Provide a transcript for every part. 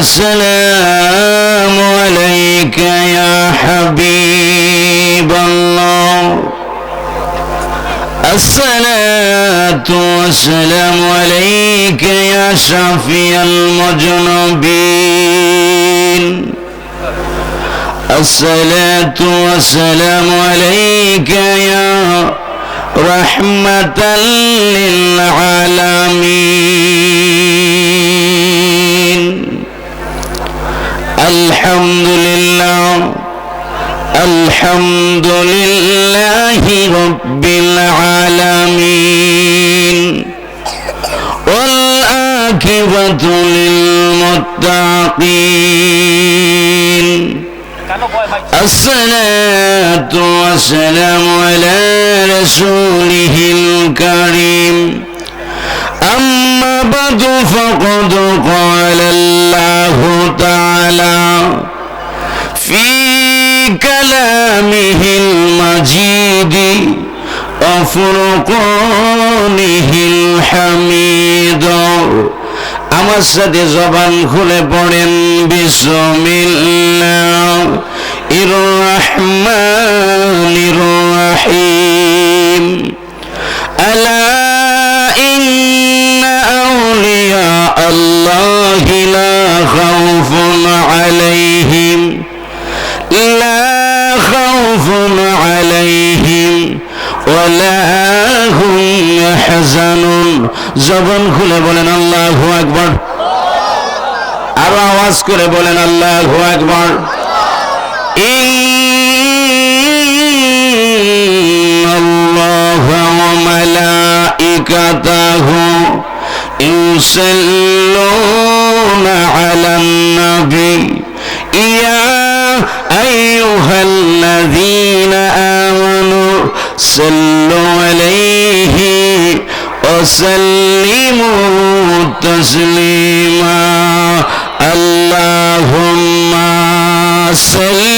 والسلام عليك يا حبيب الله الصلاة والسلام عليك يا شفيع المذنبين الصلاة والسلام عليك يا رحمة للعالمين الحمد لله الحمد لله رب العالمين والعاقبة للمتقين الصلاة والسلام على رسوله الكريم أما بعد فقد قال الله تعالى في كلامه المجيد وفرقانه الحميد আমার সাথে জবান খুলে পড়েন বিসমিল্লাহির রহমানির রহিম আলা ইন্না আউলিয়া আল্লাহি লা খাউফুন আলাইহিম ওয়ালা হুম ইয়াহজানুন জবান খুলে বলেন আল্লাহু আকবার আরো আওয়াজ করে বলেন আল্লাহু আকবার ইন্নাল্লাহা ওয়া মালাইকাতাহু ইউসাল্লুনা আলান নবী ইয়া আইয়ুহাল্লাযীনা আমানু সাল্লু আলাইহি ওয়া সাল্লিমু তাসলিমা আল্লাহুম্মা সাল্লি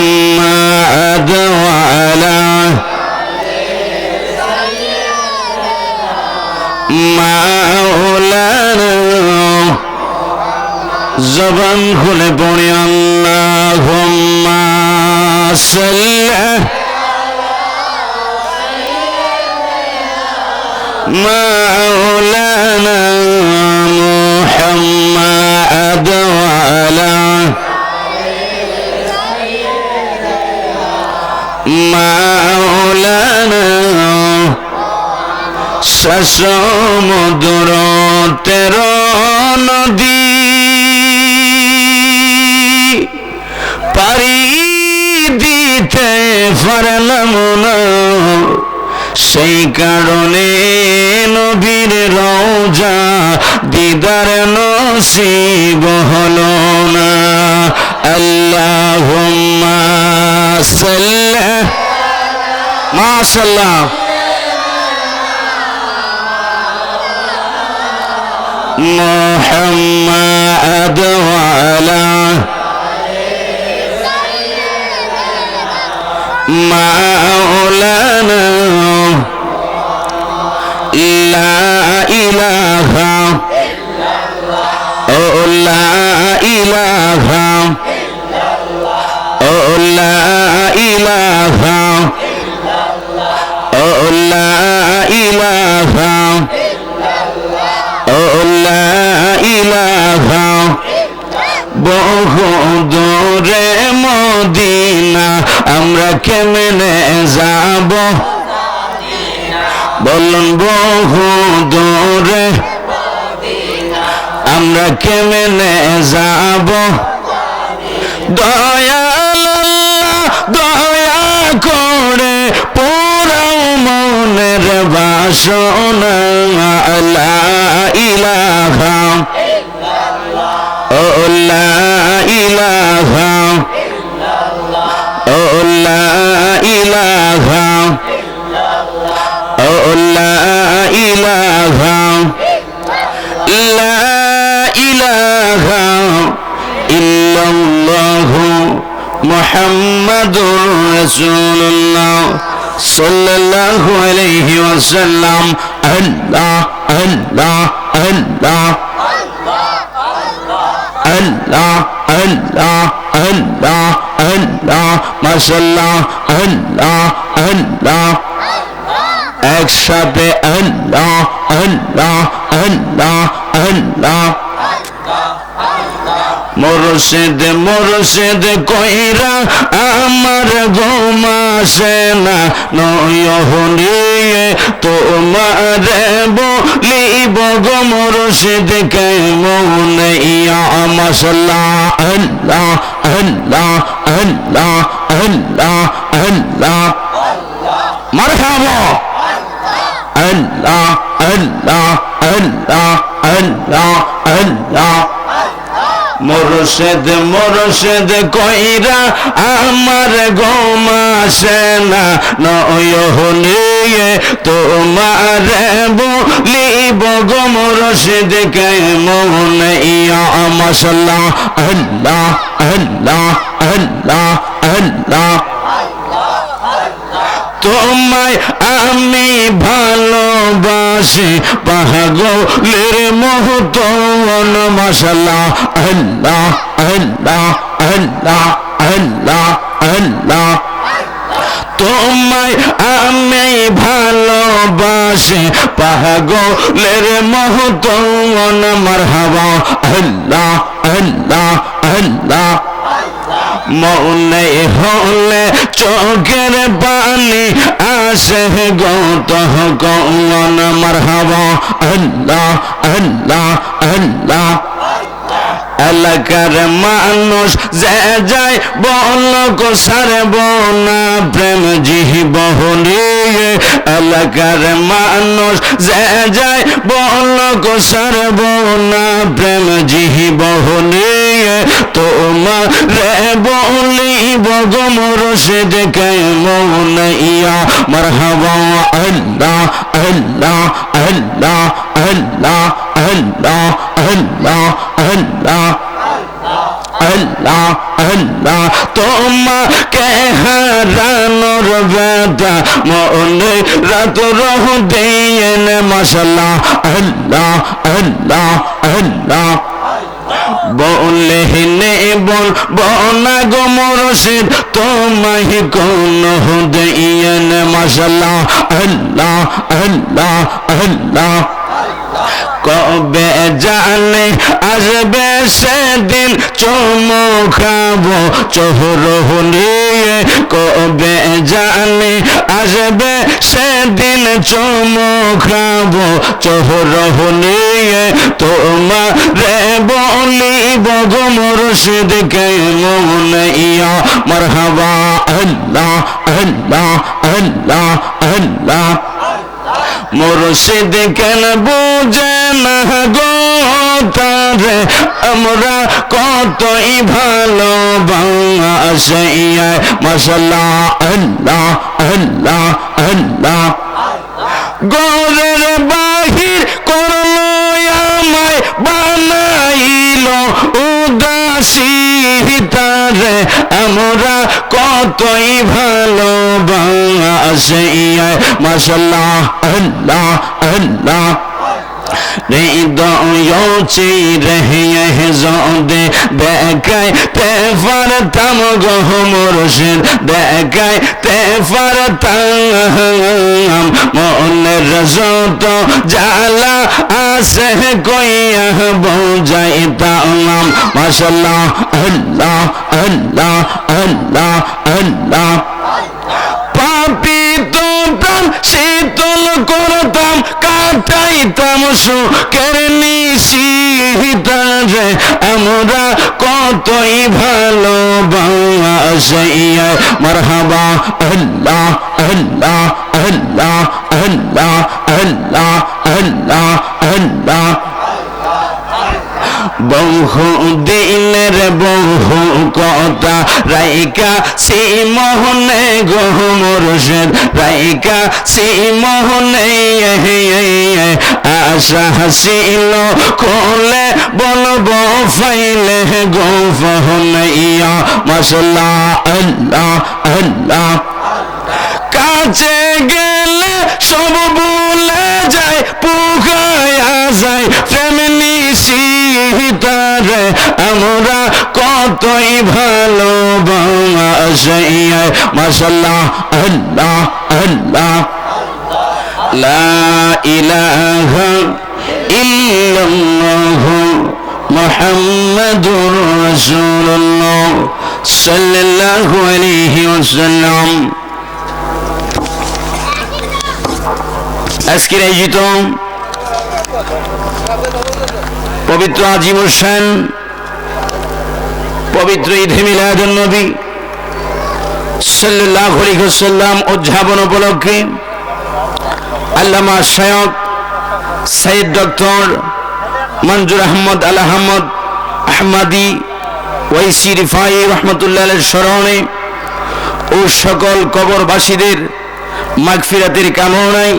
মুহাম্মাদ ওয়া আলা মাওলানা জবান খুলে পড়ে আল্লাহুম্মা সাল্লি মাওলানা মুহাম্মাদ ওয়া আলা মাওলানা সমুদ্র তেরো নদী পারি দিতে পারলাম না সেই কারণে নবীর রওজা দিদার নসিব হলো না আল্লাহুম্মা সাল্লি মাশাআল্লাহ মুহাম্মাদ ওয়া আলা মাওলানা লা ইলাহা ও লা ইলাহা ও লা ইলাহা ও লা ইলাহা ইলাহা বহু দূরে মদিনা আমরা কেমনে যাব বলুন বহু দূরে আমরা কেমনে যাব দয়াল দয়া করে পুরাও মনের বাসনা লা ইলাহা ও লা ইলাহা ও লা ইলাহা ও লা ইলাহা লা ইলাহা ইল্লাল্লাহু মুহাম্মাদুর রাসূলুল্লাহ সাল্লাল্লাহু আলাইহি ওয়াসাল্লাম। আল্লাহ আল্লাহ আল্লাহ আল্লাহ আল্লাহ আল্লাহ আল্লাহ মাশাআল্লাহ আল্লাহ আল্লাহ একসাথে আল্লাহ আল্লাহ আল্লাহ আল্লাহ মুর্শিদ মুর্শিদ কইরা আমার ঘুমাসে না নয়নিয়ে তোমারে বলিব গো মুর্শিদ কেমন ইয়া মাশাআল্লাহ আল্লাহ আল্লাহ আল্লাহ আল্লাহ আল্লাহ মারহাবা আল্লাহ আল্লাহ আল্লাহ আল্লাহ আল্লাহ মুর্শিদ মুর্শিদ কইরা আমার ঘুমাসে না নয়নিয়ে তোমারে বলিব গো মুর্শিদ কেমন ইয়া মাশাআল্লাহ আল্লাহ আল্লাহ আল্লাহ আল্লাহ তোমায় আমি ভালোবাসি পাগলের মহতন মাশাআল্লাহ আল্লাহ আল্লাহ আল্লাহ আল্লাহ আল্লাহ তোমায় আমি ভালোবাসি পাগলের মহতন মারহাবা আল্লাহ আল্লাহ আল্লাহ মনে হলে চোখের পানি আসে গত কৌন মারহাবা আল্লাহ আল্লাহ আল্লাহ এলাকার মানুষ যে যায় বল কো সারব না প্রেম জীবনে এলাকার মানুষ যে যায় বল কো সারব না প্রেম জীবনে তোমারে বলিব গো মুর্শিদ কেমন ইয়া মারহাবা আল্লাহ আল্লাহ আল্লাহ আল্লাহ আল্লাহ আল্লাহ আল্লাহ আল্লাহ আল্লাহ তোমাকে হারানোর ব্যথা মনে রাত রহ দেন মাশাআল্লাহ আল্লাহ আল্লাহ আল্লাহ বলে নে বল বনা গো মুর্শিদ তোমায় কোন দেন মাশাআল্লাহ আল্লাহ আল্লাহ আল্লাহ কবে জানে আসবে সেদিন চুমু খাবো চোহরনিয়ে কবে জানে আসবে সেদিন চুমু খাবো চোহরনিয়ে তোমারে বলিব গো মুর্শিদ কেমন ইয়া মারহাবা আল্লাহ আল্লাহ আল্লাহ আল্লাহ মুর্শিদ কেন বুঝে না গো তারে আমরা কতই ভালোবাসি মাশাআল্লাহ আল্লাহ আল্লাহ আল্লাহ ঘরের বাহির করলো আমায় বানাইল উদাসী তারে আমরা কতই ভালোবাসি মাশাআল্লাহ আল্লাহ আল্লাহ হৃদয় চিরে যদি দেখাইতে পারতাম গো মুর্শিদ দেখাইতে পারতাম মনের যত জ্বালা আছে কইয়া বুঝাইতাম মাশাআল্লাহ আল্লাহ আল্লাহ আল্লাহ আল্লাহ পাপি তো প্রাণ শীতল করতাম কাটাইতাম সুখের নিশিতারে আমরা কতই ভালোবাসি মারহাবা আল্লাহ আল্লাহ আল্লাহ আল্লাহ আল্লাহ আল্লাহ আল্লাহ বহু দিনের বহু কথা রাইকা সে মোহনে গো মুর্শিদ রাইকা সে মোহনে আশা হাসিল কোলে বলবো ফাইলে গো ফহনে ইয়া মাশাআল্লাহ আল্লাহ আল্লাহ কাছে গেলে সব ভুলে যায়, পুকায়া যায় প্রেম নিশিতারে আমরা কতই ভালোবাসি। মাশাআল্লাহ, আল্লাহ আল্লাহ, লা ইলাহা ইল্লাল্লাহ মুহাম্মাদুর রাসূলুল্লাহ সাল্লাল্লাহু আলাইহি ওয়াসাল্লাম। আজকের আয়োজিত পবিত্র আজিমুশান পবিত্র ঈদে মিলাদুন নবী সাল্লাল্লাহু আলাইহি ওয়াসাল্লাম উদযাপন উপলক্ষে আল্লামা শায়খ সৈয়দ ডক্টর মঞ্জুর আহমদ আল আহমদ আহমদি ওয়াইসি রিফাই রহমতুল্লাহ আলাইহির স্মরণে ও সকল কবরবাসীদের মাগফিরাতের কামনায়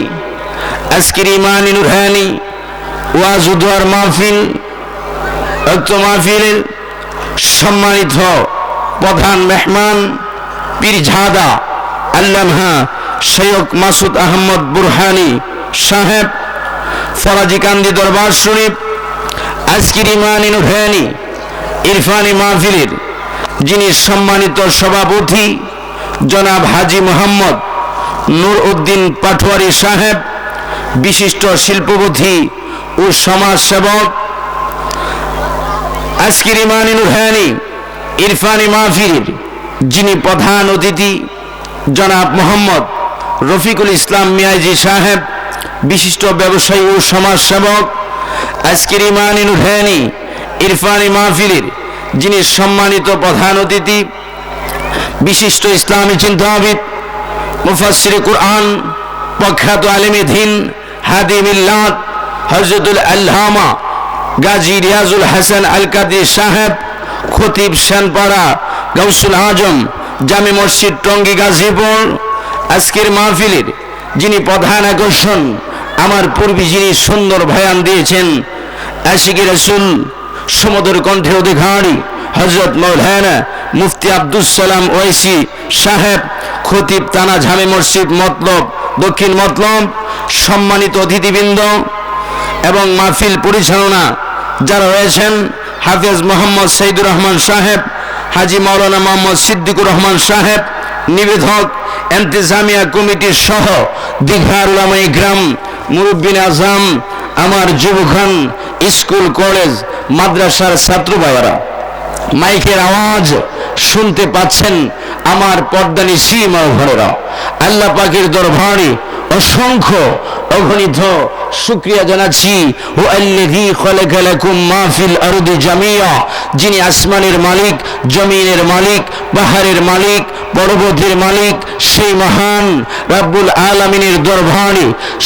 আজকের ইমানি নুরহানি ওয়াজ ও দোয়ার মাহফিল, উক্ত মাহফিলের সম্মানিত প্রধান মেহমান পীরজাদা আল্লামা সৈয়দ মাসুদ আহমদ বুরহানি সাহেব ফরাজি কান্দি দরবার শরীফ, আজকের ইমানি নুরহানি ইরফানি মাহফিলের যিনি সম্মানিত সভাপতি জনাব হাজী মোহাম্মদ নূর উদ্দিন পাটোয়ারি সাহেব, বিশিষ্ট শিল্পপতি ও সমাজসেবক, আজকের ইমানি নুরহানি ইরফানি মাহফিলের যিনি প্রধান অতিথি জনাব মোহাম্মদ রফিকুল ইসলাম মিয়াজি সাহেব, বিশিষ্ট ব্যবসায়ী ও সমাজসেবক, আজকের ইমানি নুরহানি ইরফানি মাহফিলের যিনি সম্মানিত প্রধান অতিথি বিশিষ্ট ইসলামী চিন্তাবিদ মুফাসসির কুরআন প্রখ্যাত আলেমে দ্বীন হাদি মিল্লাত হযরতুল আল্লামা গাজী রিয়াজুল হাসান আল কাদরি সাহেব, খতিব সেনপাড়া গাউসুল আজম জামে মসজিদ টঙ্গী গাজীপুর। আজকের মাহফিলের যিনি প্রধান আকর্ষণ, আমার পূর্বে যিনি সুন্দর বয়ান দিয়েছেন আশিকি রাসূল সমুদর কণ্ঠের অধিকারী হযরত মাওলানা মুফতি আব্দুস সালাম ওয়াইসি সাহেব, খতিব থানা জামে মসজিদ মতলব দক্ষিণ মতলব, সম্মানিত অতিথিবৃন্দ এবং মাহফিল পরিচালনা যারা রয়েছেন হাফেজ মোহাম্মদ সৈয়দুর রহমান সাহেব, হাজী মাওলানা মোহাম্মদ সিদ্দিকুর রহমান সাহেব, নিবেদক ইন্তেজামিয়া কমিটির সহ দীঘার উলামায়ে গ্রাম, মুরব্বিন আজম, আমার যুবকগণ, স্কুল কলেজ মাদ্রাসার ছাত্র ভাইয়েরা, মাইকের আওয়াজ শুনতে পাচ্ছেন আমার পর্দানিশী মা ভরেরা, আল্লাহ পাকের দরবারে অসংখ্য অগণিত শুকরিয়া জানাচ্ছি। ও আল্লাযী খালাকা লাকুম মা ফিল আরদি জামিয়া, যিনি আসমানের মালিক, জমিনের মালিক, পাহাড়ের মালিক, পর্বতের মালিক, সেই মহান রব্বুল আলামিনের দরবারে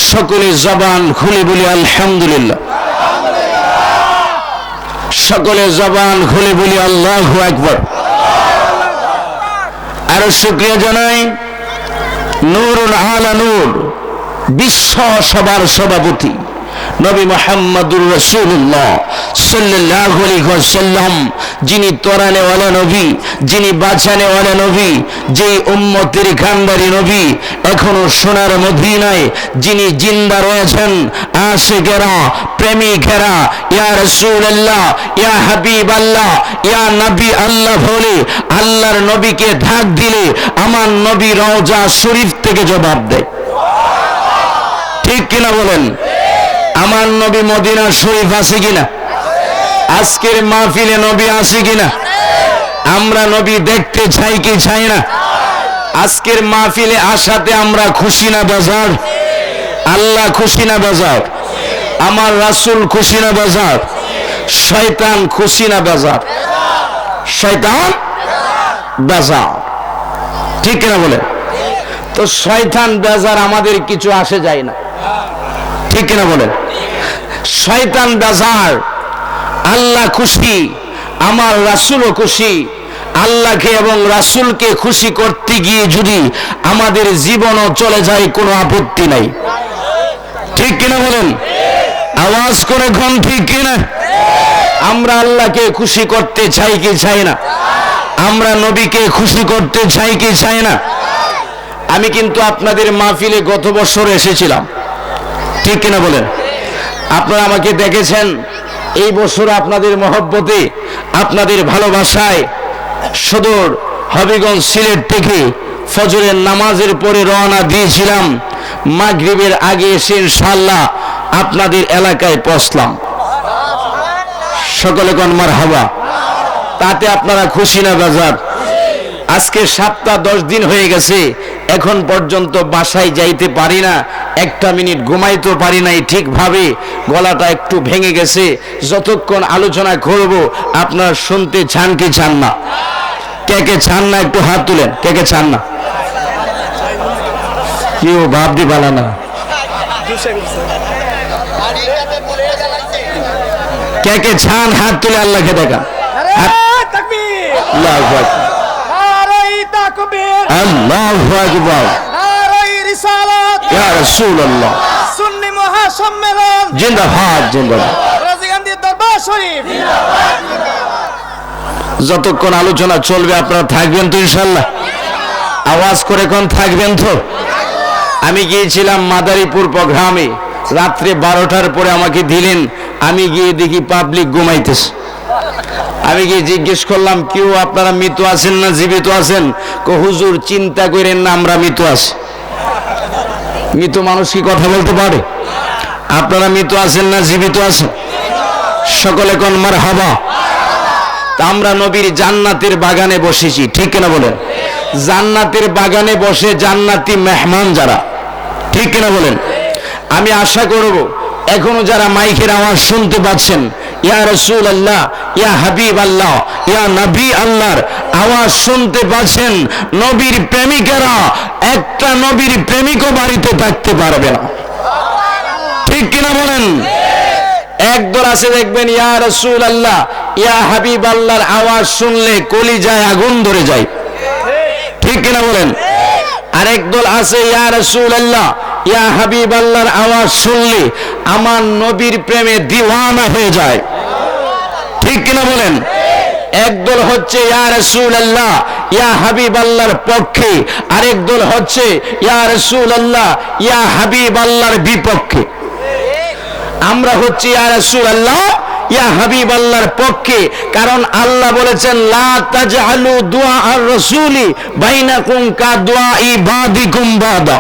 সকলে জবান খুলে বলি আলহামদুলিল্লাহ, সকলে জবান খুলে বলি আল্লাহু আকবার। আরো শুকরিয়া জানাই নূরুন আলা নূর বিশ্ব সভার সভাপতি নবী মুহাম্মদুর রাসূলুল্লাহ সাল্লাল্লাহু আলাইহি ওয়াসাল্লাম, যিনি তরানেওয়ালা নবী, যিনি বাঁচানেওয়ালা নবী, যেই উম্মতের কান্ডারি নবী, এখনো সোনার মদিনায় যিনি জিন্দা রয়েছেন। আশিকেরা, প্রেমিকেরা ইয়া রাসূলুল্লাহ, ইয়া হাবিবাল্লাহ, ইয়া নবী আল্লাহ বলে আল্লাহর নবীকে ডাক দিলে আমার নবী রওজা শরীফ থেকে জবাব দেয়, ঠিক কিনা বলেন? আমার নবী মদিনা শরীফ আছে কিনা? আজকের মাহফিলে নবী আছে কিনা? আমরা নবী দেখতে চাই কি চাই না? আজকের মাহফিলে আসাতে আমরা খুশি না বাজার? আল্লাহ খুশি না বাজার? আমার রাসূল খুশি না বাজার? শয়তান খুশি না বাজার? শয়তান বাজার, ঠিক কিনা বলে? তো শয়তান বাজার আমাদের কিছু আসে যায় না, ঠিক কিনা বলেন? শয়তান বাজার, আল্লাহ খুশি, আমার রাসূলও খুশি। আল্লাহকে এবং রাসূলকে খুশি করতে গিয়ে যদি আমাদের জীবনও চলে যায় কোনো আপত্তি নাই, ঠিক কিনা বলেন? আওয়াজ করে কোন ঠিক কিনা? আমরা আল্লাহকে খুশি করতে চাই কি চাই না? আমরা নবীকে খুশি করতে চাই কি চাই না? আমি কিন্তু আপনাদের মাহফিলে গত বছর এসেছিলাম, ঠিক কিনা বলেন? আপনারা আমাকে দেখেছেন। এই বছর আপনাদের মহব্বতে, আপনাদের ভালোবাসায় সদর হবিগঞ্জ সিলেট থেকে ফজরের নামাজের পরে রওনা দিয়েছিলাম। মাগরিবের আগে এসে ইনশাআল্লাহ আপনাদের এলাকায় পৌঁছলাম। সকলে কোন মারহাবা। তাতে আপনারা খুশি না বাজার? আজকে 7-10 দিন হয়ে গেছে, এখন পর্যন্ত বাসায় যাইতে পারি না, একটা মিনিট ঘুমাইতে পারি নাই ঠিকভাবে, গলাটা একটু ভেঙে গেছে। যতক্ষণ আলোচনা করব আপনারা শুনতে চান কি চান না? কে কে চান না একটু হাত তুলেন। কে কে চান না? কেউ ভাবতে পারে না। কে কে চান হাত তুলে আল্লাহকে দেখা। আল্লাহু আকবার, আল্লাহু আকবার, ইয়া রাসূলুল্লাহ। সুন্নি মহাসম্মেলন জিন্দাবাদ, জিন্দাবাদ। রাজীব গান্ধী দরবার শরীফ যতক্ষণ আলোচনা চলবে আপনারা থাকবেন তো ইনশাআল্লাহ? আওয়াজ করে কোন থাকবেন তো? আমি গিয়েছিলাম মাদারীপুর প্রোগ্রামে, রাত্রে 12টার পরে আমাকে দিলেন। আমি গিয়ে দেখি পাবলিক ঘুমাইতেছে। আমি গিয়ে জিজ্ঞেস করলাম, কেউ আপনারা মৃত আছেন না জীবিত আছেন? হুজুর চিন্তা করেন না, আমরা মৃত আছি। মৃত মানুষ কি কথা বলতে পারে? আপনারা মৃত আছেন না জীবিত আছেন? সকলে কোন মারহাবা। তা আমরা নবীর জান্নাতের বাগানে বসেছি, ঠিক কিনা বলেন? জান্নাতের বাগানে বসে জান্নাতি মেহমান যারা, ঠিক কিনা বলেন? আমি আশা করব এখনো যারা মাইকের আওয়াজ শুনতে পাচ্ছেন, ইয়া রাসূলুল্লাহ, ইয়া হাবিব আল্লাহ, ইয়া নবী আল্লাহর আওয়াজ শুনতে পাচ্ছেন, নবীর প্রেমিকেরা একটা নবীর প্রেমিকও বাড়িতে থাকতে পারবে না, ঠিক কিনা বলেন? একদল আছে দেখবেন, ইয়া রাসূলুল্লাহ, ইয়া হাবিব আল্লাহর আওয়াজ শুনলে কলিজায় আগুন ধরে যায়, ঠিক কিনা বলেন? আরেক দল আছে, ইয়া রাসূলুল্লাহ, ইয়া হাবিব আল্লাহর আওয়াজ শুনলে আমার নবীর প্রেমে দিওয়ানা হয়ে যায়, ঠিক কিনা বলেন? একদল হচ্ছে ইয়া রাসূলুল্লাহ, ইয়া হাবিব আল্লাহর পক্ষে, আরেক দল হচ্ছে ইয়া রাসূলুল্লাহ, ইয়া হাবিব আল্লাহর বিপক্ষে। আমরা হচ্ছে ইয়া রাসূলুল্লাহ, ইয়া হাবিব আল্লাহর পক্ষে, কারণ আল্লাহ বলেছেন, লা তাজআলু দুআ আর রাসূলি বাইনাকুম কা দুআই বাদিকুম বাদা।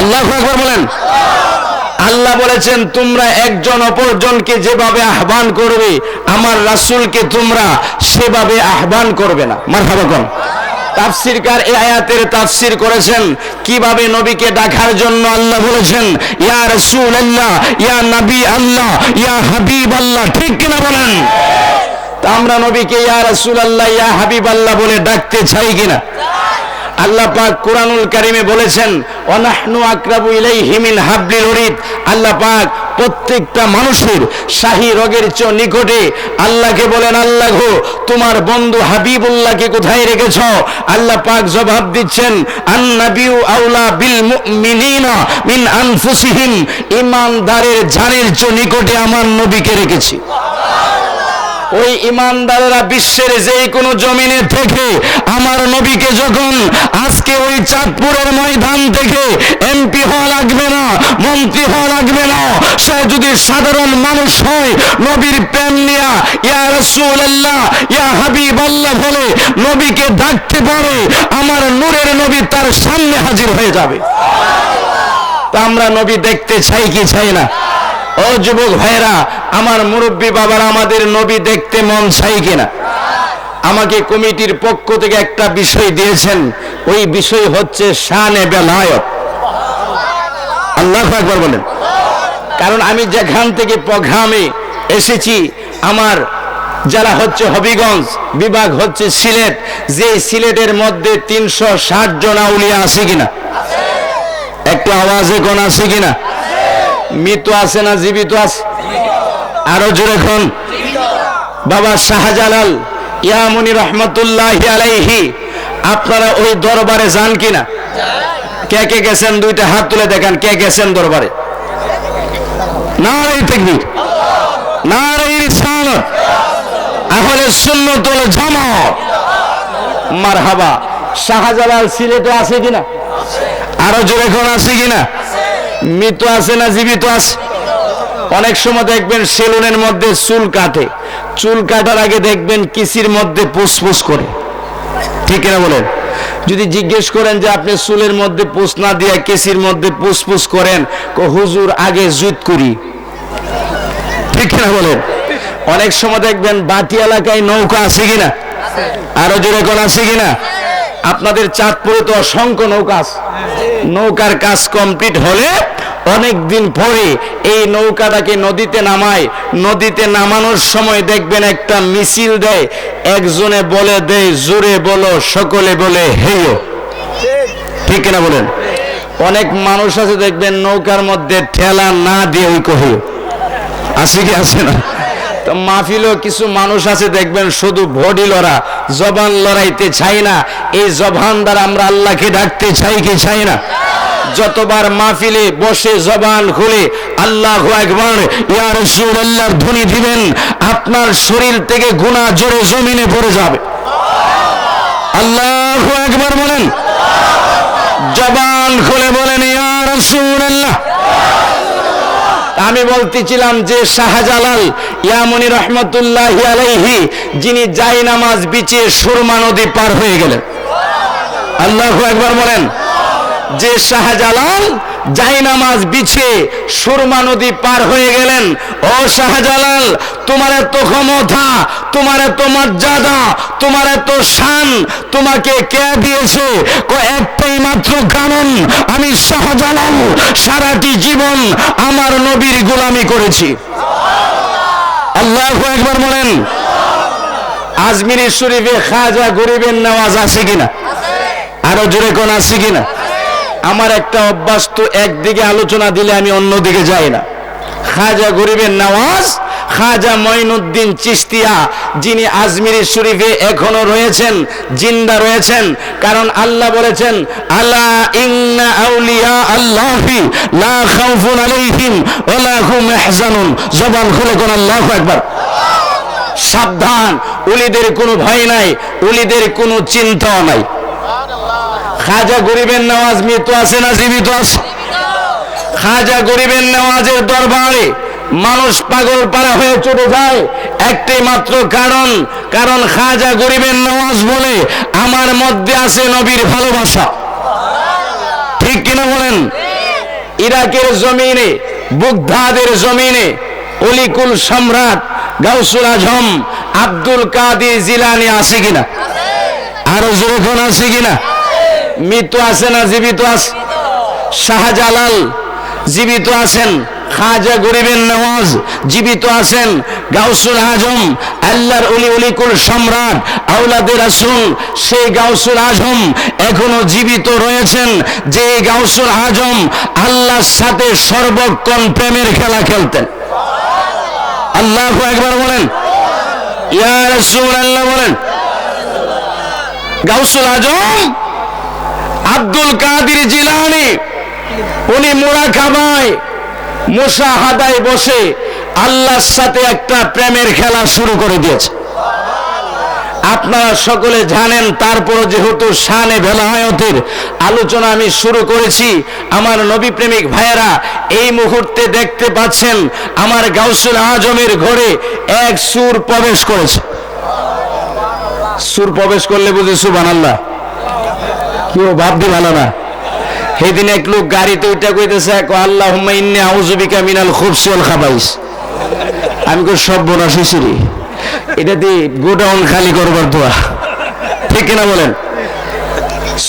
আল্লাহু আকবার বলেন। আল্লাহ বলেছেন, তোমরা একজন অপরজনকে যেভাবে আহ্বান করবে, আমার রাসূলকে তোমরা সেভাবে আহ্বান করবে না। মারহাবা কোন। তাফসীরকার এই আয়াতের তাফসীর করেছেন কিভাবে নবীকে ডাকার জন্য আল্লাহ বলেছেন, ইয়া রাসূলুল্লাহ, ইয়া নবী আল্লাহ, ইয়া হাবিব আল্লাহ, ঠিক কিনা বলেন? তা আমরা নবীকে ইয়া রাসূলুল্লাহ, ইয়া হাবিব আল্লাহ বলে ডাকতে চাই কিনা? আল্লাহ পাক কুরআনুল কারীমে বলেছেন, ওয়া নাহনু আকরাবু ইলাইহি মিন হাবলিল ওয়ারিদ। আল্লাহ পাক প্রত্যেকটা মানুষের শাহী রগের চেয়ে নিকটে। আল্লাহকে বলেন, আল্লাহ গো, তোমার বন্ধু হাবিবুল্লাহকে কোথায় রেখেছো? আল্লাহ পাক জবাব দিচ্ছেন, আন নাবিয়্যু আউলা বিল মুমিনিনা মিন আনফুসিহিম। ঈমানদারের জানের চেয়ে নিকটে আমার নবীকে রেখেছি। ওই ইমানদারেরা বিশ্বের যে কোনো জমিনে থেকে আমার নবীকে যখন আজকে ওই চাঁদপুরের ময়দান থেকে এমপি হওয়া লাগবে না, মন্ত্রী হওয়া লাগবে না, সে যদি সাধারণ মানুষ হয়, নবীর প্রেম নিয়া ইয়া রাসূলুল্লাহ, ইয়া হাবিব আল্লাহ বলে নবীকে ডাকতে পারে, আমার নূরের নবী তার সামনে হাজির হয়ে যাবে। তা আমরা নবী দেখতে চাই কি চাই না? ও যুবক ভাইরা, আমার মুরব্বী বাবার, আমাদের নবী দেখতে মন চাই কিনা? আমাকে কমিটির পক্ষ থেকে একটা বিষয় দিয়েছেন, ওই বিষয় হচ্ছে শানে বেলায়েত। আল্লাহু আকবার বলেন। কারণ আমি যেখান থেকে প্রোগ্রামে এসেছি, আমার যারা হচ্ছে হবিগঞ্জ বিভাগ হচ্ছে সিলেট, যে সিলেটের মধ্যে 360 জন আউলিয়া আছে কিনা? একটু আওয়াজে কোন আছে কিনা? মৃত আছে না জীবিত আছে? আরো জোরে কোন? বাবা শাহজালাল ইয়ামুনি রহমতুল্লাহি আলাইহি, আপনারা ওই দরবারে যান কিনা? কে কে গেছেন? দুইটা হাত তুলে দেখান, কে গেছেন দরবারে? নারে তাকবীর, নারে রিসালাত, আহলে সুন্নাত ওয়াল জামাত। মারহাবা। শাহজালাল সিলেটে আছে কিনা? আরো জোরে কোন আছে কিনা? মৃত আছে না জীবিত আছে? অনেক সময় দেখবেন সেলুনের মধ্যে চুল কাটে, চুল কাটার আগে দেখবেন কিসির মধ্যে পুসপুস করে, ঠিক কিনা বলেন? যদি জিজ্ঞেস করেন যে আপনি চুলের মধ্যে পুষ না দিয়া কেসির মধ্যে পুসপুস করেন, হুজুর আগে জুত করি, ঠিক কিনা বলেন? অনেক সময় দেখবেন বাটি এলাকায় নৌকা আছে কিনা? আরো জোরে কোন আছে কিনা? আপনাদের চাঁদপুরে তো অসংখ্য নৌকা আছে। নৌকার কাজ কমপ্লিট হলে অনেক দিন পরে এই নৌকাটাকে নদীতে নামায়, নদীতে নামানোর সময় দেখবেন একটা মিছিল দেয়, একজনে বলে দেয় জোরে বলো, সকলে বলে হেয়ো, ঠিক কিনা বলেন? অনেক মানুষ আছে দেখবেন নৌকার মধ্যে ঠেলা না দিয়ে ওই কহে, আছে কি আছে না? তো মাহফিলেও কিছু মানুষ আছে দেখবেন শুধু বডি লড়া, জবান লড়াইতে চাই না। এই জবান দ্বারা আমরা আল্লাহকে ডাকতে চাই কি চাই না? যতবার মাহফিলে বসে জবান খুলে আল্লাহু আকবার ইয়া রাসূলুল্লাহর ধ্বনি দিবেন, আপনার শরীর থেকে গুনাহ জোরে জমিনে পড়ে যাবে। আল্লাহু আকবার বলেন, জবান খুলে বলেন ইয়া রাসূলুল্লাহ। আমি বলতেছিলাম যে শাহজালাল ইয়ামনি রহমতুল্লাহি আলাইহি, যিনি জায়নামাজ বিছিয়ে সুরমা নদী পার হয়ে গেলেন। আল্লাহু আকবার বলেন। যে শাহজালাল জায়নামাজ বিছিয়ে সুরমা নদী পার হয়ে গেলেন, ও শাহজালাল, তোমার এত ক্ষমতা, তোমার এত মর্যাদা, তোমার এত শান তোমাকে কে দিয়েছে? একটাই মাত্র কারণ, আমি শাহজালাল সারাটি জীবন আমার নবীর গোলামি করেছি। আল্লাহু আকবার বলেন। আজমিরি শরীফে খাজা গরিবের নওয়াজ আছে কিনা? আরো জোরে কোন আছে কিনা? আমার একটা অভ্যাস তো, একদিকে আলোচনা দিলে আমি অন্যদিকে যাই না। খাজা গরিবের নওয়াজ খাজা মঈনুদ্দিন চিশতিয়া, যিনি আজমিরি শরীফে এখনো রয়েছেন, জিন্দা রয়েছেন। কারণ আল্লাহ বলেছেন, আলা ইন্না আউলিয়া আল্লাহি লা খাউফুন আলাইহিম ওয়া লা হুম ইয়াহজানুন। জবান খুলে কোন আল্লাহু আকবার। সাবধান, ওলিদের কোনো ভয় নাই, ওলিদের কোনো চিন্তাও নাই। খাজা গরিবের নওয়াজ মৃত আছে না জীবিত আছে? খাজা গরিবের নওয়াজের দরবারে মানুষ পাগল পারা হয়ে চলে যায় একটাই মাত্র কারণ, কারণ খাজা গরিবের নওয়াজ বলে আমার মধ্যে আছে নবীর ভালোবাসা, ঠিক কিনা বলেন? ইরাকের জমিনে, বুগদাদের জমিনে অলিকুল সম্রাট গাউসুল আজম আব্দুল কাদের জিলানী আছে কিনা? আরো জোরে কোন আছে কিনা? মৃত আছে না জীবিত আছে? শাহজালাল জীবিত আছেন, খাজা গরিবের নওয়াজ জীবিত আছেন, গাউসুল আজম আল্লাহর ওলি অলিকুল সম্রাট আওলাদে রাসূল সেই গাউসুল আজম এখনো জীবিত রয়েছেন, যে গাউসুল আজম আল্লাহর সাথে সর্বক্ষণ প্রেমের খেলা খেলতেন। আল্লাহু আকবার বলেন, ইয়া রাসূলুল্লাহ বলেন। গাউসুল আজম আব্দুল কাদের জিলানী, উনি মুরাকাবায় মুশাহাদায় বসে আল্লাহর সাথে একটা প্রেমের খেলা শুরু করে দিয়েছে। আপনারা সকলে জানেন, তারপরও যেহেতু শানে বেলায়েতের আলোচনা আমি শুরু করেছি, আমার নবী প্রেমিক ভাইয়েরা এই মুহূর্তে দেখতে পাচ্ছেন আমার গাউসুল আজমের ঘরে এক সূর প্রবেশ করেছে। সূর প্রবেশ করলে বুঝি সুবহানাল্লাহ, কেউ ভাবতে ভালো না। সেদিন এক লোক গাড়িতে উঠে কইতেছে, আল্লাহুম্মা ইন্নী আউযু বিকা মিনাল খুবসি ওয়াল খাবাইস। আমি কই সর্বনাশ হইছে রে, এটা দিয়ে গোডাউন খালি করবার দোয়া, ঠিক কিনা বলেন?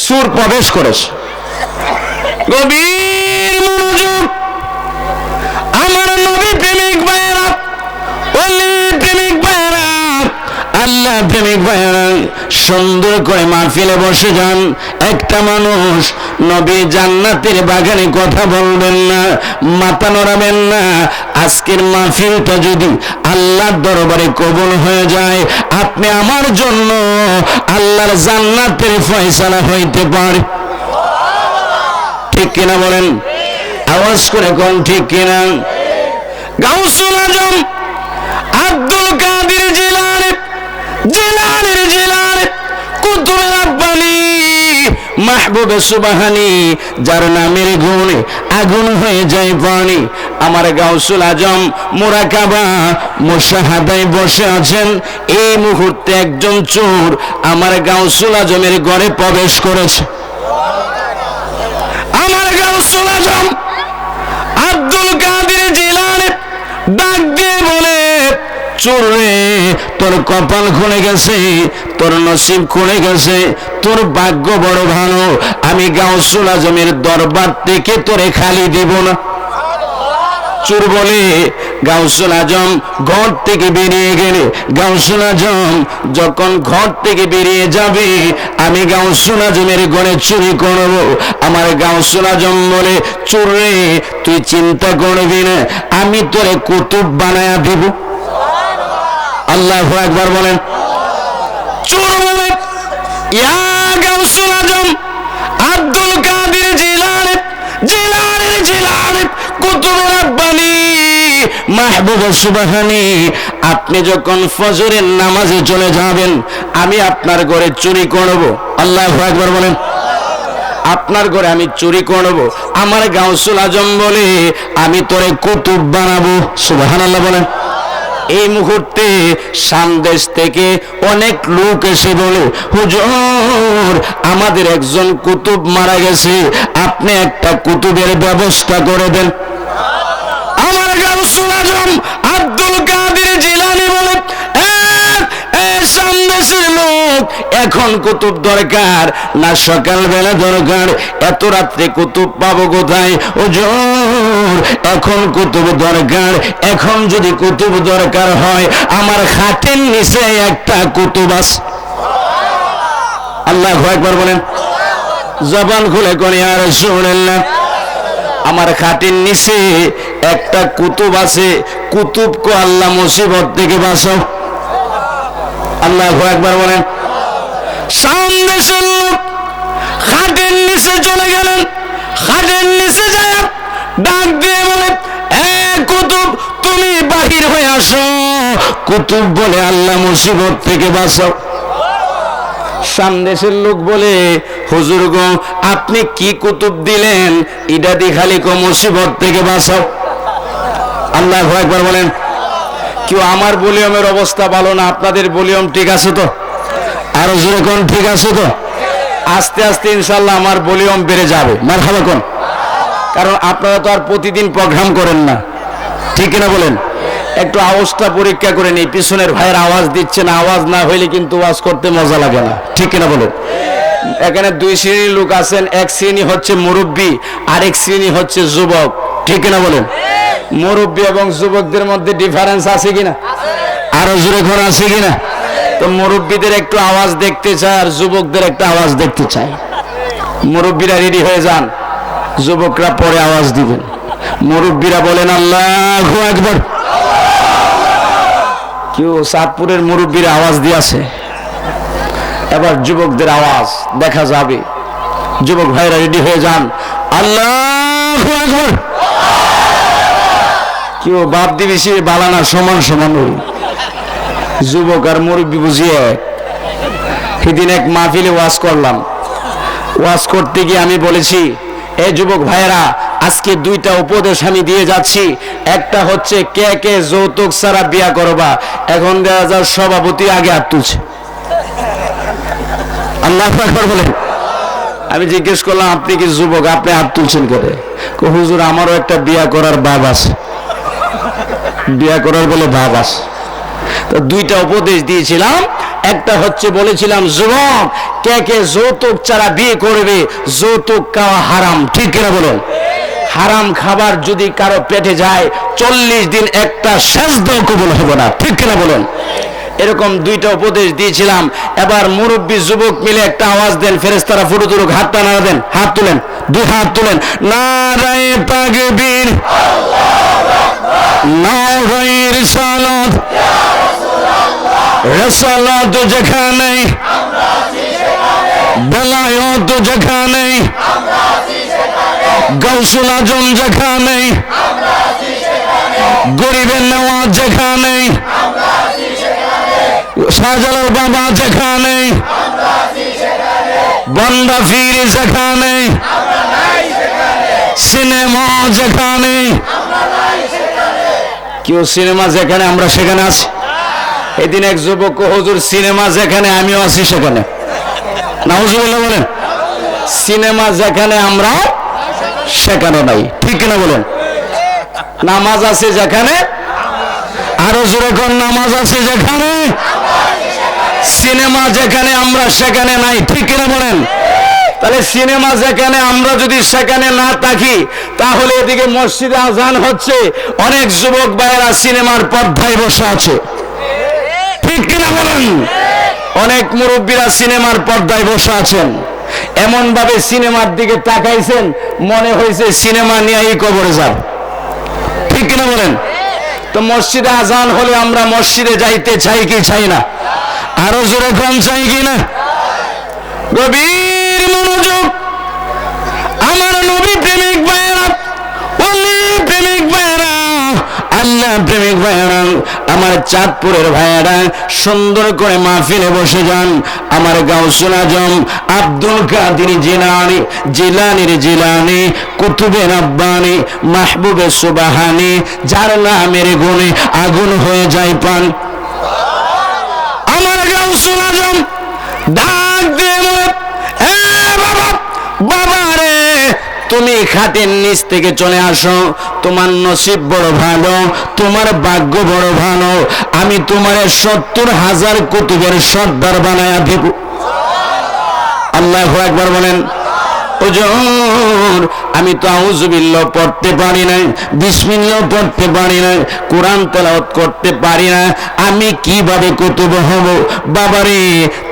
সূর প্রবেশ করেছে। গভীর মনোযোগ আমার নবী প্রেমিক ভাইয়েরা, ওলি প্রেমিক ভাইয়েরা, আল্লাহ প্রেমিক ভাইয়েরা, সুন্দর করে মাহফিলে বসে যান। একটা মানুষ নবী জান্নাতের বাগানে কথা বলবেন না, মাথা নড়াবেন না। আজকের মাহফিলটা যদি আল্লাহর দরবারে কবুল হয়ে যায়, আপনি আমার জন্য আল্লাহর জান্নাতের ফয়সালা হইতে পারে, ঠিক কিনা বলেন? আওয়াজ করে কোন ঠিক কিনা? গাউসুল আজম আব্দুল কাদের জিলানী, জিলানীর জিলানী কুতুবে রাব্বানী মাহবুবে সুবহানি, যার নামের গুণে আগুন হয়ে যায় পানি। আমার গাউসুল আজম মুরাকাবা মুশাহাদায় বসে আছেন। এই মুহূর্তে একজন চোর আমার গাউসুল আজমের ঘরে প্রবেশ করেছে। আমার গাউসুল আজম আব্দুল কাদের জিলানী ডাক দিয়ে বলে, চোর রে, তোর কপাল খুলে গেছে, তোর নসিব খুলে গেছে, তোর ভাগ্য বড় ভালো, আমি গাউসুল আজমের দরবার থেকে তোরে খালি দিব না। চোর বলে, গাউসুল আজম ঘর থেকে বেরিয়ে গেলে, গাউসুল আজম যখন ঘর থেকে বেরিয়ে যাবে, আমি গাউসুল আজমের ঘরে চুরি করব। আমার গাউসুল আজম বলে, চোর রে, তুই চিন্তা করবি না, আমি তোরে কুতুব বানায়া দিব। আল্লাহু আকবার বলেন। চোর বলে, ইয়া গাউসুল আজম আব্দুল কাদের জিলানী, জিলানী জিলানী কুতুবে রাব্বানী মাহবুব সুবহানি, আপনি যখন ফজরের নামাজে চলে যাবেন, আমি আপনার ঘরে চুরি করব। আল্লাহু আকবার বলেন। আপনার ঘরে আমি চুরি করব। আমার গাউসুল আজম বলে, আমি তোরে কুতুব বানাবো। সুবহানাল্লাহ বলেন। এই মুহূর্তে সামদেশ থেকে অনেক লোক এসে বলে, হুজুর, আমাদের একজন কুতুব মারা গেছে, আপনি একটা কুতুবের ব্যবস্থা করে দেন। আমার গাউসুল আজম আব্দুল কাদের জিলানী বলে, সামদেশের লোক, এখন কুতুব দরকার না সকালবেলা দরকার? এত রাত্রে কুতুব পাবো কোথায়? হুজুর, এখন কুতুব দরকার। এখন যদি কুতুব দরকার হয়, আমার খাটের নিচে একটা কুতুব আছে। আল্লাহু আকবার বলেন। জবান খুলে কোন ইয়া রাসূলুল্লাহ, আমার খাটের নিচে একটা কুতুব আছে। কুতুবকে আল্লাহ মুসিবত থেকে বাঁচাও। আল্লাহু আকবার বলেন। সামদেশের লোক খাটের নিচে চলে গেলেন। খাটের নিচে যায় ডাক দিয়ে বলে, কুতুব, তুমি বাহির হয়ে আসো। কুতুব বলে, আল্লাহ মুসিবত থেকে বাঁচাও। সামদেশের লোক বলে, হুজুর গো, আপনি কি কুতুব দিলেন? এটা দিয়ে খালি কো মুসিবত থেকে বাঁচাও। আল্লাহু আকবার বলেন। কেউ আমার ভলিউমের অবস্থা ভালো না, আপনাদের ভলিউম ঠিক আছে তো? আরো জোরে কোন ঠিক আছে তো? আস্তে আস্তে ইনশাআল্লাহ আমার ভলিউম বেড়ে যাবে। মারহাবা কোন। কারণ আপনারা তো আর প্রতিদিন প্রোগ্রাম করেন না, ঠিক না বলেন? একটু আওয়াজটা পরীক্ষা করে নেই। পিছনের ভাইয়ের আওয়াজ দিচ্ছে না, আওয়াজ না হইলে কিন্তু ওয়াজ করতে মজা লাগে না, ঠিক না বলেন? এখানে দুই শ্রেণীর লোক আছেন। এক শ্রেণী হচ্ছে মুরব্বী, আরেক শ্রেণী হচ্ছে যুবক, ঠিক না বলেন? মুরব্বী এবং যুবকদের মধ্যে ডিফারেন্স আছে কিনা? আরো জোরে ঘর আছে কিনা? তো মুরব্বীদের একটু আওয়াজ দেখতে চায়, আর যুবকদের একটা আওয়াজ দেখতে চায়। মুরব্বীরা রেডি হয়ে যান, যুবকরা পরে আওয়াজ দিবেন। মুরব্বীরা বলেন আল্লাহু আকবার। কেউ চাঁদপুরের মুরব্বীর আওয়াজ দিয়েছে, এবার যুবকদের আওয়াজ দেখা যাবে। যুবক ভাইরা রেডি হয়ে যান, আল্লাহু আকবার। কেউ বাপ দিবি বালানা সমান সমান। যুবক আর মুরব্বী বুঝিয়ে সেদিন এক মাহফিলে ওয়াজ করলাম। ওয়াজ করতে গিয়ে আমি বলেছি, এই যুবক ভাইয়েরা, আজকে দুইটা উপদেশ আমি দিয়ে যাচ্ছি। একটা হচ্ছে, কে কে যৌতুক ছাড়া বিয়া করবা? এখন দেখা যায় সভাপতি আগে হাত তুলছে। আল্লাহু আকবার বলেন। আমি জিজ্ঞেস করলাম, আপনি কি যুবক, আপনি হাত তুলছেন করে? হুজুর, আমারও একটা বিয়া করার ভাব আছে। বিয়া করার বলে ভাব আছে। তো দুইটা উপদেশ দিয়েছিলাম। একটা হচ্ছে বলেছিলাম, যুবক, কে কে যৌতুক ছাড়া বিয়ে করবে? যৌতুক খাওয়া হারাম, ঠিক কিনা বলুন? হারাম খাবার যদি কারো পেটে যায়, 40 দিন একটা সেজদাও কবুল হবে না, ঠিক কিনা বলুন? এরকম দুইটা উপদেশ দিয়েছিলাম। এবার মুরব্বী যুবক মিলে একটা আওয়াজ দেন, ফেরেশতারা ফুটে তুলুক, হাতটা নাড়া দেন, হাত তুলেন, দুই হাত তুলেন, নারায়ে তাকবীর, নারায়ে রিসালাত, রিসালাত যেখানে, বেলায়েত যেখানে, গাউসুল আজম যেখানে, গরিবের নেওয়াজ যেখানে, শাহজালাল বাবা যেখানে, বন্দা ফির যেখানে, সিনেমা যেখানে, কেউ সিনেমা যেখানে আমরা সেখানে আছি। এদিন এক যুবক, হুজুর সিনেমা যেখানে আমিও আছি সেখানে। নাউজুবিল্লাহ বলেন। সিনেমা যেখানে আমরা সেখানে নাই, ঠিক কিনা বলেন? নামাজ আছে যেখানে, আরো জোরে কোন নামাজ আছে যেখানে, সিনেমা যেখানে আমরা সেখানে নাই, ঠিক কিনা বলেন? তাহলে সিনেমা যেখানে আমরা যদি সেখানে না থাকি, তাহলে এদিকে মসজিদে আজান হচ্ছে, অনেক যুবক ভাইয়েরা সিনেমার পর্দায় বসে আছে, ঠিক কিনা বলেন? অনেক মুরব্বীরা সিনেমার পর্দায় বসে আছেন, এমন ভাবে সিনেমার দিকে তাকাইছেন মনে হয়েছে সিনেমা নিয়েই কবরে যাব, ঠিক কিনা বলেন? তো মসজিদে আজান হলে আমরা মসজিদে যাইতে চাই কি চাই না? আরো জোরে কোন চাই কি না? গভীর মনোযোগ। আমার নবী প্রেমিক ভাইয়েরা, ওলি প্রেমিক ভাইয়েরা, আল্লাহ প্রেমিক ভাইয়েরা, আমার চাঁদপুরের ভাইয়েরা সুন্দর করে মাহফিলে বসে যান। আমার গাউসুল আজম আব্দুল কাদের জিলানী, জিলানীর জিলানী, কুতুবে রব্বানী, মাহবুবে সুবহানী, যার নামের গুণে আগুন হয়ে যায় পান। আমার গাউসুল আজম ডাক দিয়ে বলে, এ বাবা, বাবা রে, তুমি খাটের নিচ থেকে চলে আসো, তোমার নসিব বড় ভালো, তোমার ভাগ্য বড় ভালো, আমি তোমার 70,000 কুতুবের সর্দার বানায়া দেব। আল্লাহু আকবার বলেন। হুজুর, আমি তো আউযুবিল্লাহ পড়তে পারি না, বিসমিল্লাহ পড়তে পারি না, কোরআন তেলাওয়াত করতে পারি না, আমি কিভাবে কুতুব হব? বাবারে,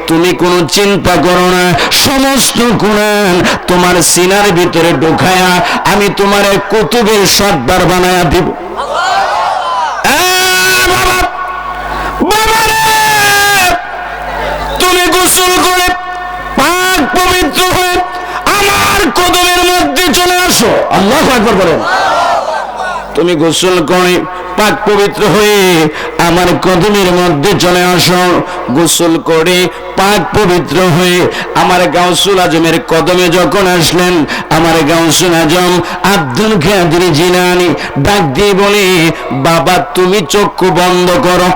তুমি কোনো চিন্তা করো না, সমস্ত কোরআন তোমার সিনার ভিতরে ঢুকায়া আমি তোমার কুতুবের সর্দার বানায়া দিব। তুমি গোসল করে পাক পবিত্র হয়ে আমার কদমের মধ্যে চলে আসো। আল্লাহু আকবার বলেন। তুমি গোসল করে পাক পবিত্র হয়ে আমার কদমের মধ্যে চলে আসো। গোসল করে পাক পবিত্র হয়ে আমার গাউসুল আজমের কদমে যখন আসলেন, আমার গাউসুল আজম আব্দুল কাদের জিলানী ডাক দিয়ে বলে, বাবা তুমি চক্ষু বন্ধ করো।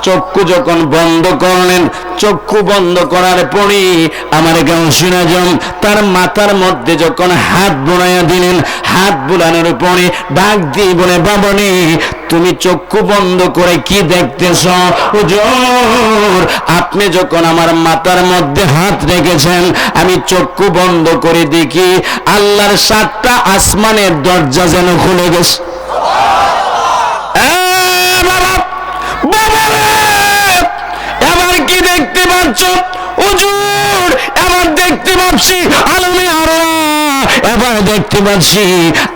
চক্ষু যখন বন্ধ করলেন, চক্ষু বন্ধ করার পরে আমার গাউসুল আজম তার মাথার মধ্যে যখন হাত বোলাইয়া দিলেন, হাত বোলানোর পরে ডাক দিয়ে বলে, বাবানি তুমি চক্ষু বন্ধ করে কি দেখতেছ? হুজুর, আপনি যখন আমার মাথার মধ্যে হাত রেখেছেন, আমি চক্ষু বন্ধ করে দেখি আল্লাহর 7টা আসমানের দরজা যেন খুলে গেছে। এবার কি দেখতে পাচ্ছ? হুজুর, এবার দেখতে পাচ্ছি আলমে আরওয়াহ, এবার দেখতে পাচ্ছি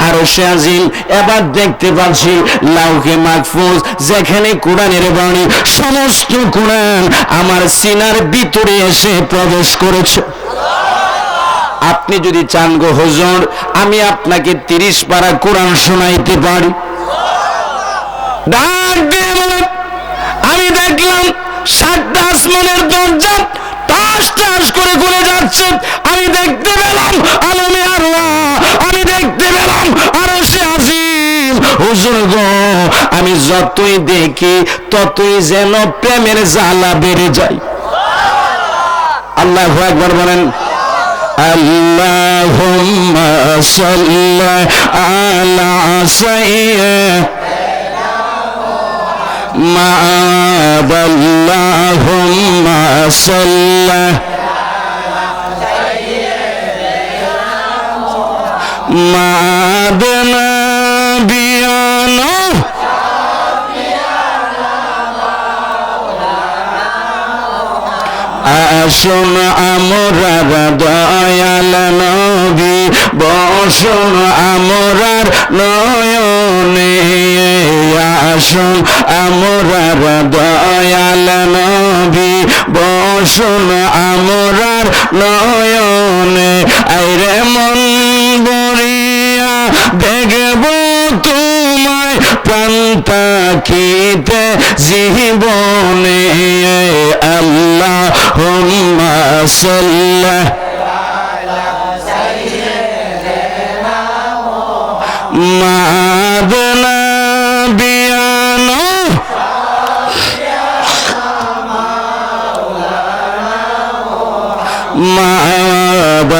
আরশে আজিম, এবার দেখতে পাচ্ছি লাউহে মাহফুজ, যেখানে কোরআনের বাণী, সমস্ত কোরআন আমার সিনার ভিতরে এসে প্রবেশ করেছে। আপনি যদি চান গো হুজুর, আমি আপনাকে 30 পারা কোরআন শোনাইতে পারি। ডাক দিয়ে বলে, আমি দেখলাম 7টা আসমানের দরজা টাস টাস করে খুলে যাচ্ছে, আমি দেখতে পেলাম আলমে আরওয়াহ, আমি দেখতে পেলাম আরশে আজিম। হুজুর গো, আমি যতই দেখি ততই যেন প্রেমের জ্বালা বেড়ে যায়। আল্লাহু আকবার বলেন। আল্লাহুম্মা সাল্লি আলা সাইয়্যিদিনা আল্লাহুম্মা সাল্লি মা'আদনা বিয়ানা আসুন আমরার দয়াল নবী, বসুন আমরার নয়নে, আসুন আমরার দয়াল নবী, বসুন আমরার নয়নে, আইরে মন ভরিয়া দেখব তোমায়, প্রাণ তাকিতে জীবনে আল্লাহুম্মা সাল্লি মাদনা বিয়ানো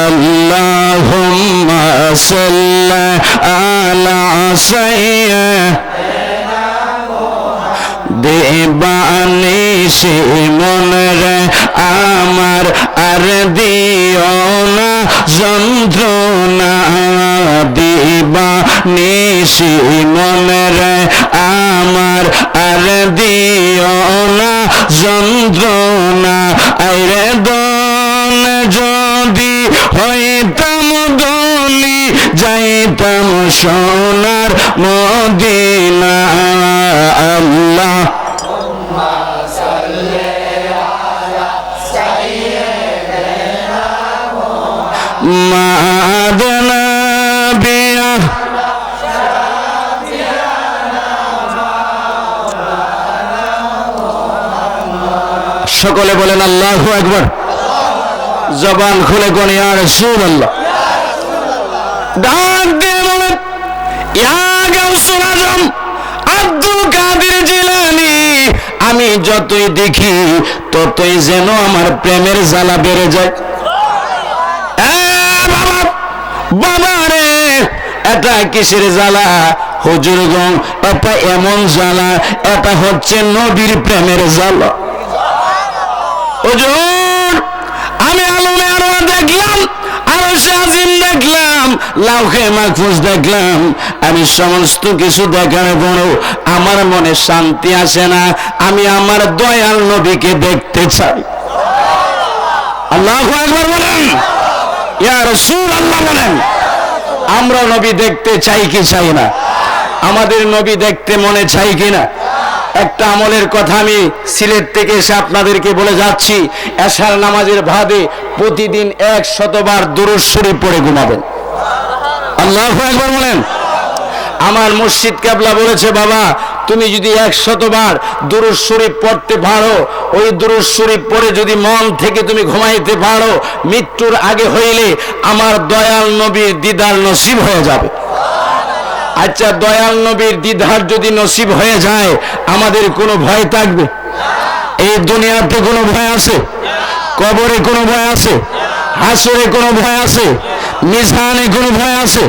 আল্লাহুম্মা সাল্লি আলা সাইয়্যিদিনা দেবানিশি মনরে আমার আর দিও না যন্ত্রণা দেবানিশি মনরে আমার আর দিও না যন্ত্রণা আইরে দন যদি হইতাম দলি যাইতাম সোনার মদিনা আল্লাহ মাদনা বিয়া সকলে বলেন আল্লাহু আকবার জবান খুলে কোন ইয়া রাসূলুল্লাহ ডাক দিয়ে বলেন ইয়া গাউসুল আজম আব্দুল কাদের জিলানী আমি যতই দেখি ততই যেন আমার প্রেমের জ্বালা বেড়ে যায় বাবা বাবা রে এটা কিসের জ্বালা হুজুরগণ এটা এমন জ্বালা এটা হচ্ছে নবীর প্রেমের জ্বালা হুজুর আমি আলমে আরওয়াহ দেখলাম আরশে আজিম দেখলাম লাউহে মাহফুজ দেখলাম আমি সমস্ত কিছু দেখার পরও আমার মনে শান্তি আসে না আমি আমার দয়াল নবীকে দেখতে চাই আল্লাহু আকবার বলেন ইয়া রাসূলুল্লাহ বলেন আমরা নবী দেখতে চাই কি চাই না আমাদের নবী দেখতে মনে চাই কিনা একটা আমলের কথা আমি সিলেট থেকে এসে আপনাদেরকে বলে যাচ্ছি এশার নামাজের বাদে প্রতিদিন 100 বার দুরূদ শরীফ পড়ে ঘুমাবেন আল্লাহু আকবার বলেন আমার মুর্শিদ কেবলা বলেছে বাবা তুমি যদি 100 বার দুরূদ শরীফ পড়তে পারো ওই দুরূদ শরীফ পড়ে যদি মন থেকে তুমি ঘুমাইতে পারো মৃত্যুর আগে হইলে আমার দয়াল নবীর দিদার নসিব হয়ে যাবে আচ্ছা দয়াল নবীর দিদার যদি নসিব হয়ে যায় আমাদের কোনো ভয় থাকবে এই দুনিয়াতে কোনো ভয় আছে কবরে কোনো ভয় আছে হাসরে কোনো ভয় আছে মিজানে কোনো ভয় আছে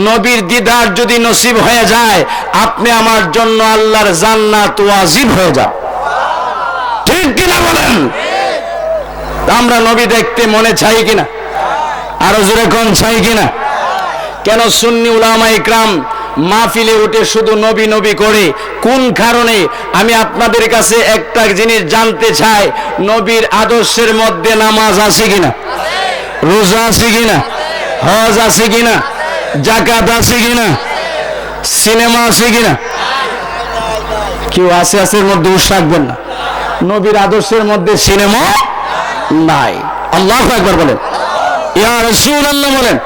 নবীর দিদার যদি নসিব হয়ে যায় আপনি আমার জন্য আল্লাহর জান্নাত ওয়াজিব হয়ে যায় ঠিক কিনা বলেন আমরা নবী দেখতে মনে চাই কিনা আরো জোরে কোন চাই কিনা কেন সুন্নি উলামা ইকরাম মাহফিলে উঠে শুধু নবী নবী করে কোন কারণে আমি আপনাদের কাছে একটা জিনিস জানতে চাই নবীর আদর্শের মধ্যে নামাজ আছে কিনা রোজা আছে কিনা হজ আছে কিনা যাকাত আছে কিনা সিনেমা আছে কিনা কেউ আছে এর মধ্যে উৎসাহবেন না নবীর আদর্শের মধ্যে সিনেমা নাই আল্লাহু আকবার বলেন ইয়া রাসূলুল্লাহ বলেন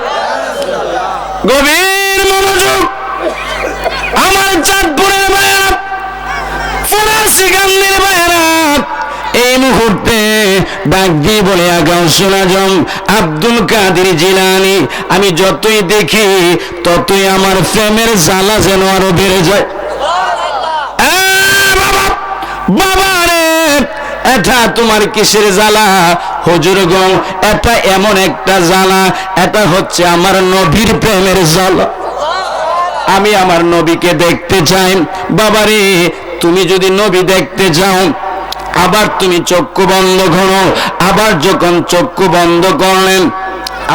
গভীর মনোযোগ আমার চাঁদপুরের ভাইয়েরা ফরাসি গান্ধীর ভাইয়েরা এই মুহূর্তে ডাক দিয়ে বলে গাউসুল আজম আব্দুল কাদের জিলানী আমি যতই দেখি ততই আমার প্রেমের জ্বালা যেন আরো বেড়ে যায় বাবা রে এটা তোমার কিসের জ্বালা হুজুরগণ এটা এমন একটা জ্বালা এটা হচ্ছে আমার নবীর প্রেমের জ্বালা আমি আমার নবীকে দেখতে চাই বাবারে তুমি যদি নবী দেখতে চাও আবার তুমি চক্ষু বন্ধ করো আবার যখন চক্ষু বন্ধ করলেন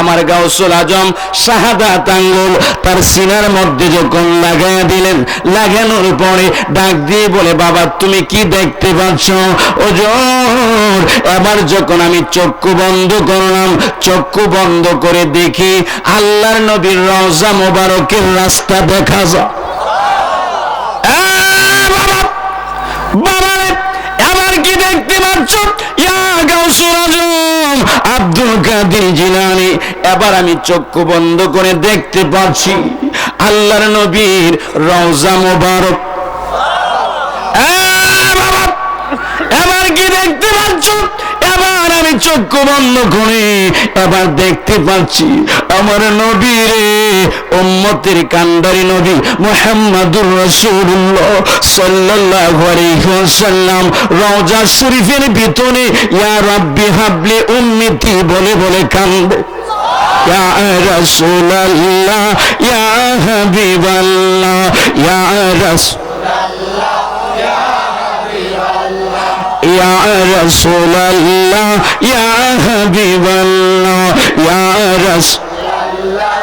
আমার গাউসুল আজম শাহাদাত আঙ্গুল তার সিনার মধ্যে যখন লাগাইয়া দিলেন লাগানোর পরে ডাক দিয়ে বলে বাবা তুমি কি দেখতে পাচ্ছ ওজোর এবার যখন আমি চক্ষু বন্ধ করলাম চক্ষু বন্ধ করে দেখি আল্লাহর নবীর রওজা মোবারকের রাস্তা দেখা যায় বাবা এবার কি দেখতে পাচ্ছ ইয়া গাউসুল আজম আব্দুল কাদের জিলানী এবার আমি চক্ষু বন্ধ করে দেখতে পাচ্ছি আল্লাহর নবীর রওজা মোবারক চক্ষু বন্ধ করে এবার দেখতে পাচ্ছি আমার নবী রে, উম্মতের কান্ডারি নবী মুহাম্মাদুর রাসূলুল্লাহ সাল্লাল্লাহু আলাইহি ওয়াসাল্লাম রওজা শরীফের ভিতরে ইয়া রাব্বি হাবলি উম্মতি বলে বলে কান্দে। ইয়া রাসূলুল্লাহ ইয়া হাবিবাল্লাহ ইয়া রাসূলুল্লাহ ইয়া রাসূলুল্লাহ ইয়া হাবিবাল্লাহ ইয়া রাসূলুল্লাহ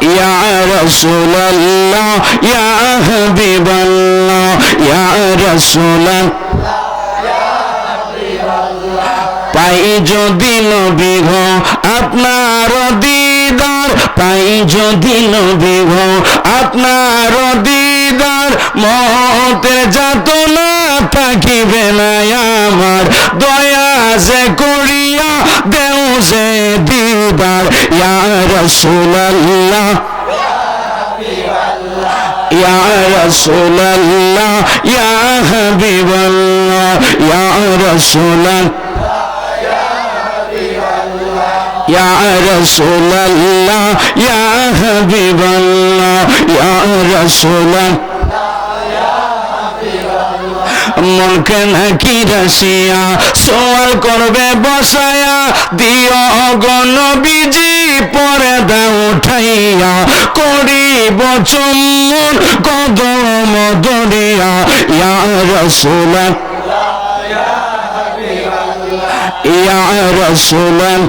ইয়া রাসূলুল্লাহ ইয়া হাবিবাল্লাহ ইয়া রাসূলুল্লাহ পাই যদি নবী গো আপনার দিদার, পাই যদি নবী গো আপনার দিদার, মতের যাতনা থাকিবে না আমার, দয়া যে করিয়া দেও যে দিদার। ইয়া রাসূলুল্লাহ ইয়া রাসূলুল্লাহ ইয়া হাবিবাল্লাহ ইয়া রাসূলুল্লাহ ইয়া রাসূলুল্লাহ ইয়া হাবিবাল্লাহ ইয়া রাসূলুল্লাহ। মনকে নাকি রাশিয়া সওয়াল করবে বসায়া, দিও গো নবীজি পর্দা উঠাইয়া, করিব চুম্বন কদম ধরিয়া। ইয়া রাসূলুল্লাহ ইয়া রাসূলুল্লাহ।